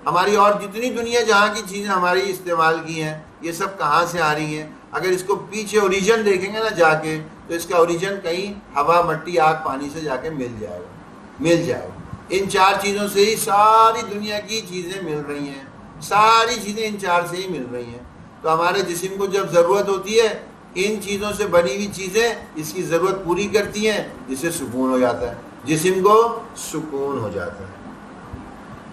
ہماری اور جتنی دنیا جہاں کی چیزیں ہماری استعمال کی ہیں، یہ سب کہاں سے آ رہی ہیں؟ اگر اس کو پیچھے اوریجن دیکھیں گے نا جا کے، تو اس کا اوریجن کہیں ہوا، مٹی، آگ، پانی سے جا کے مل جائے گا. ان چار چیزوں سے ہی ساری دنیا کی چیزیں مل رہی ہیں، ساری چیزیں ان چار سے ہی مل رہی ہیں. تو ہمارے جسم کو جب ضرورت ہوتی ہے، ان چیزوں سے بنی ہوئی چیزیں اس کی ضرورت پوری کرتی ہیں، جس سے سکون ہو جاتا ہے، جسم کو سکون ہو جاتا ہے.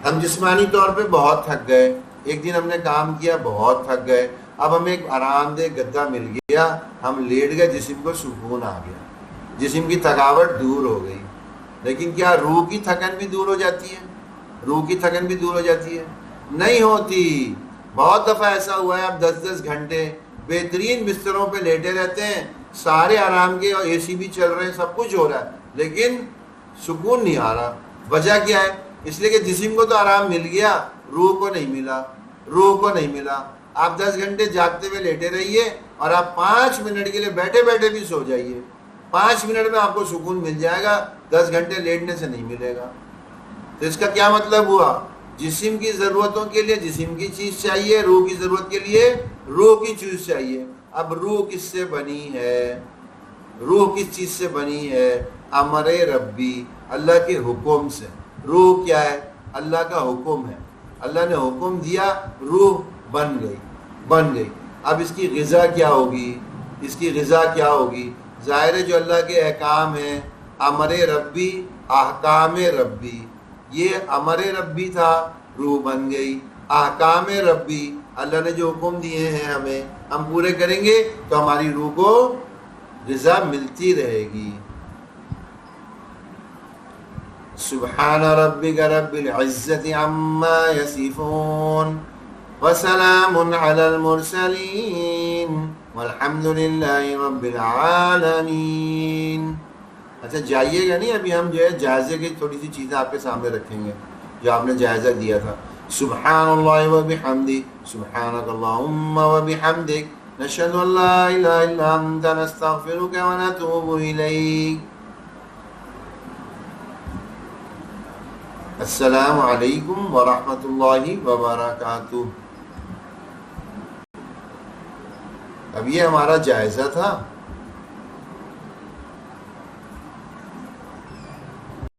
ہم جسمانی طور پہ بہت تھک گئے، ایک دن ہم نے کام کیا، بہت تھک گئے، اب ہمیں ایک آرام دہ گدا مل گیا، ہم لیٹ گئے، جسم کو سکون آ گیا، جسم کی تھکاوٹ دور ہو گئی. لیکن کیا روح کی تھکن بھی دور ہو جاتی ہے؟ نہیں ہوتی. بہت دفعہ ایسا ہوا ہے، اب 10 گھنٹے بہترین بستروں پہ لیٹے رہتے ہیں، سارے آرام کے، اور اے سی بھی چل رہے ہیں، سب کچھ ہو رہا ہے، لیکن سکون نہیں آ رہا. وجہ کیا ہے؟ اس لیے کہ جسم کو تو آرام مل گیا، روح کو نہیں ملا. آپ 10 گھنٹے جاگتے ہوئے لیٹے رہیے، اور آپ 5 منٹ کے لیے بیٹھے بھی سو جائیے، 5 منٹ میں آپ کو سکون مل جائے گا، 10 گھنٹے لیٹنے سے نہیں ملے گا. تو اس کا کیا مطلب ہوا؟ جسم کی ضرورتوں کے لیے جسم کی چیز چاہیے، روح کی ضرورت کے لیے روح کی چیز چاہیے. اب روح کس سے بنی ہے؟ روح کس چیز سے بنی ہے؟ امر ربی، اللہ کے حکم سے. روح کیا ہے؟ اللہ کا حکم ہے. اللہ نے حکم دیا، روح بن گئی. اب اس کی غذا کیا ہوگی؟ ظاہر ہے جو اللہ کے احکام ہیں، امر ربی، احکام ربی. یہ امر ربی تھا، روح بن گئی. احکام ربی، اللہ نے جو حکم دیے ہیں ہمیں، ہم پورے کریں گے تو ہماری روح کو غذا ملتی رہے گی. سبحان ربک رب العزت عما یصفون وسلام علی المرسلین والحمد للہ رب العالمین. اچھا جائیے گا نہیں، ابھی ہم جو ہے جائزے کی تھوڑی سی چیزیں آپ کے سامنے رکھیں گے جو آپ نے جائزہ دیا تھا. سبحان اللہ وبحمدہ، سبحانک اللہم وبحمدک، نشہد ان لا الہ الا انت، نستغفرک ونتوب الیک. السلام علیکم ورحمۃ اللہ وبرکاتہ. اب یہ ہمارا جائزہ تھا.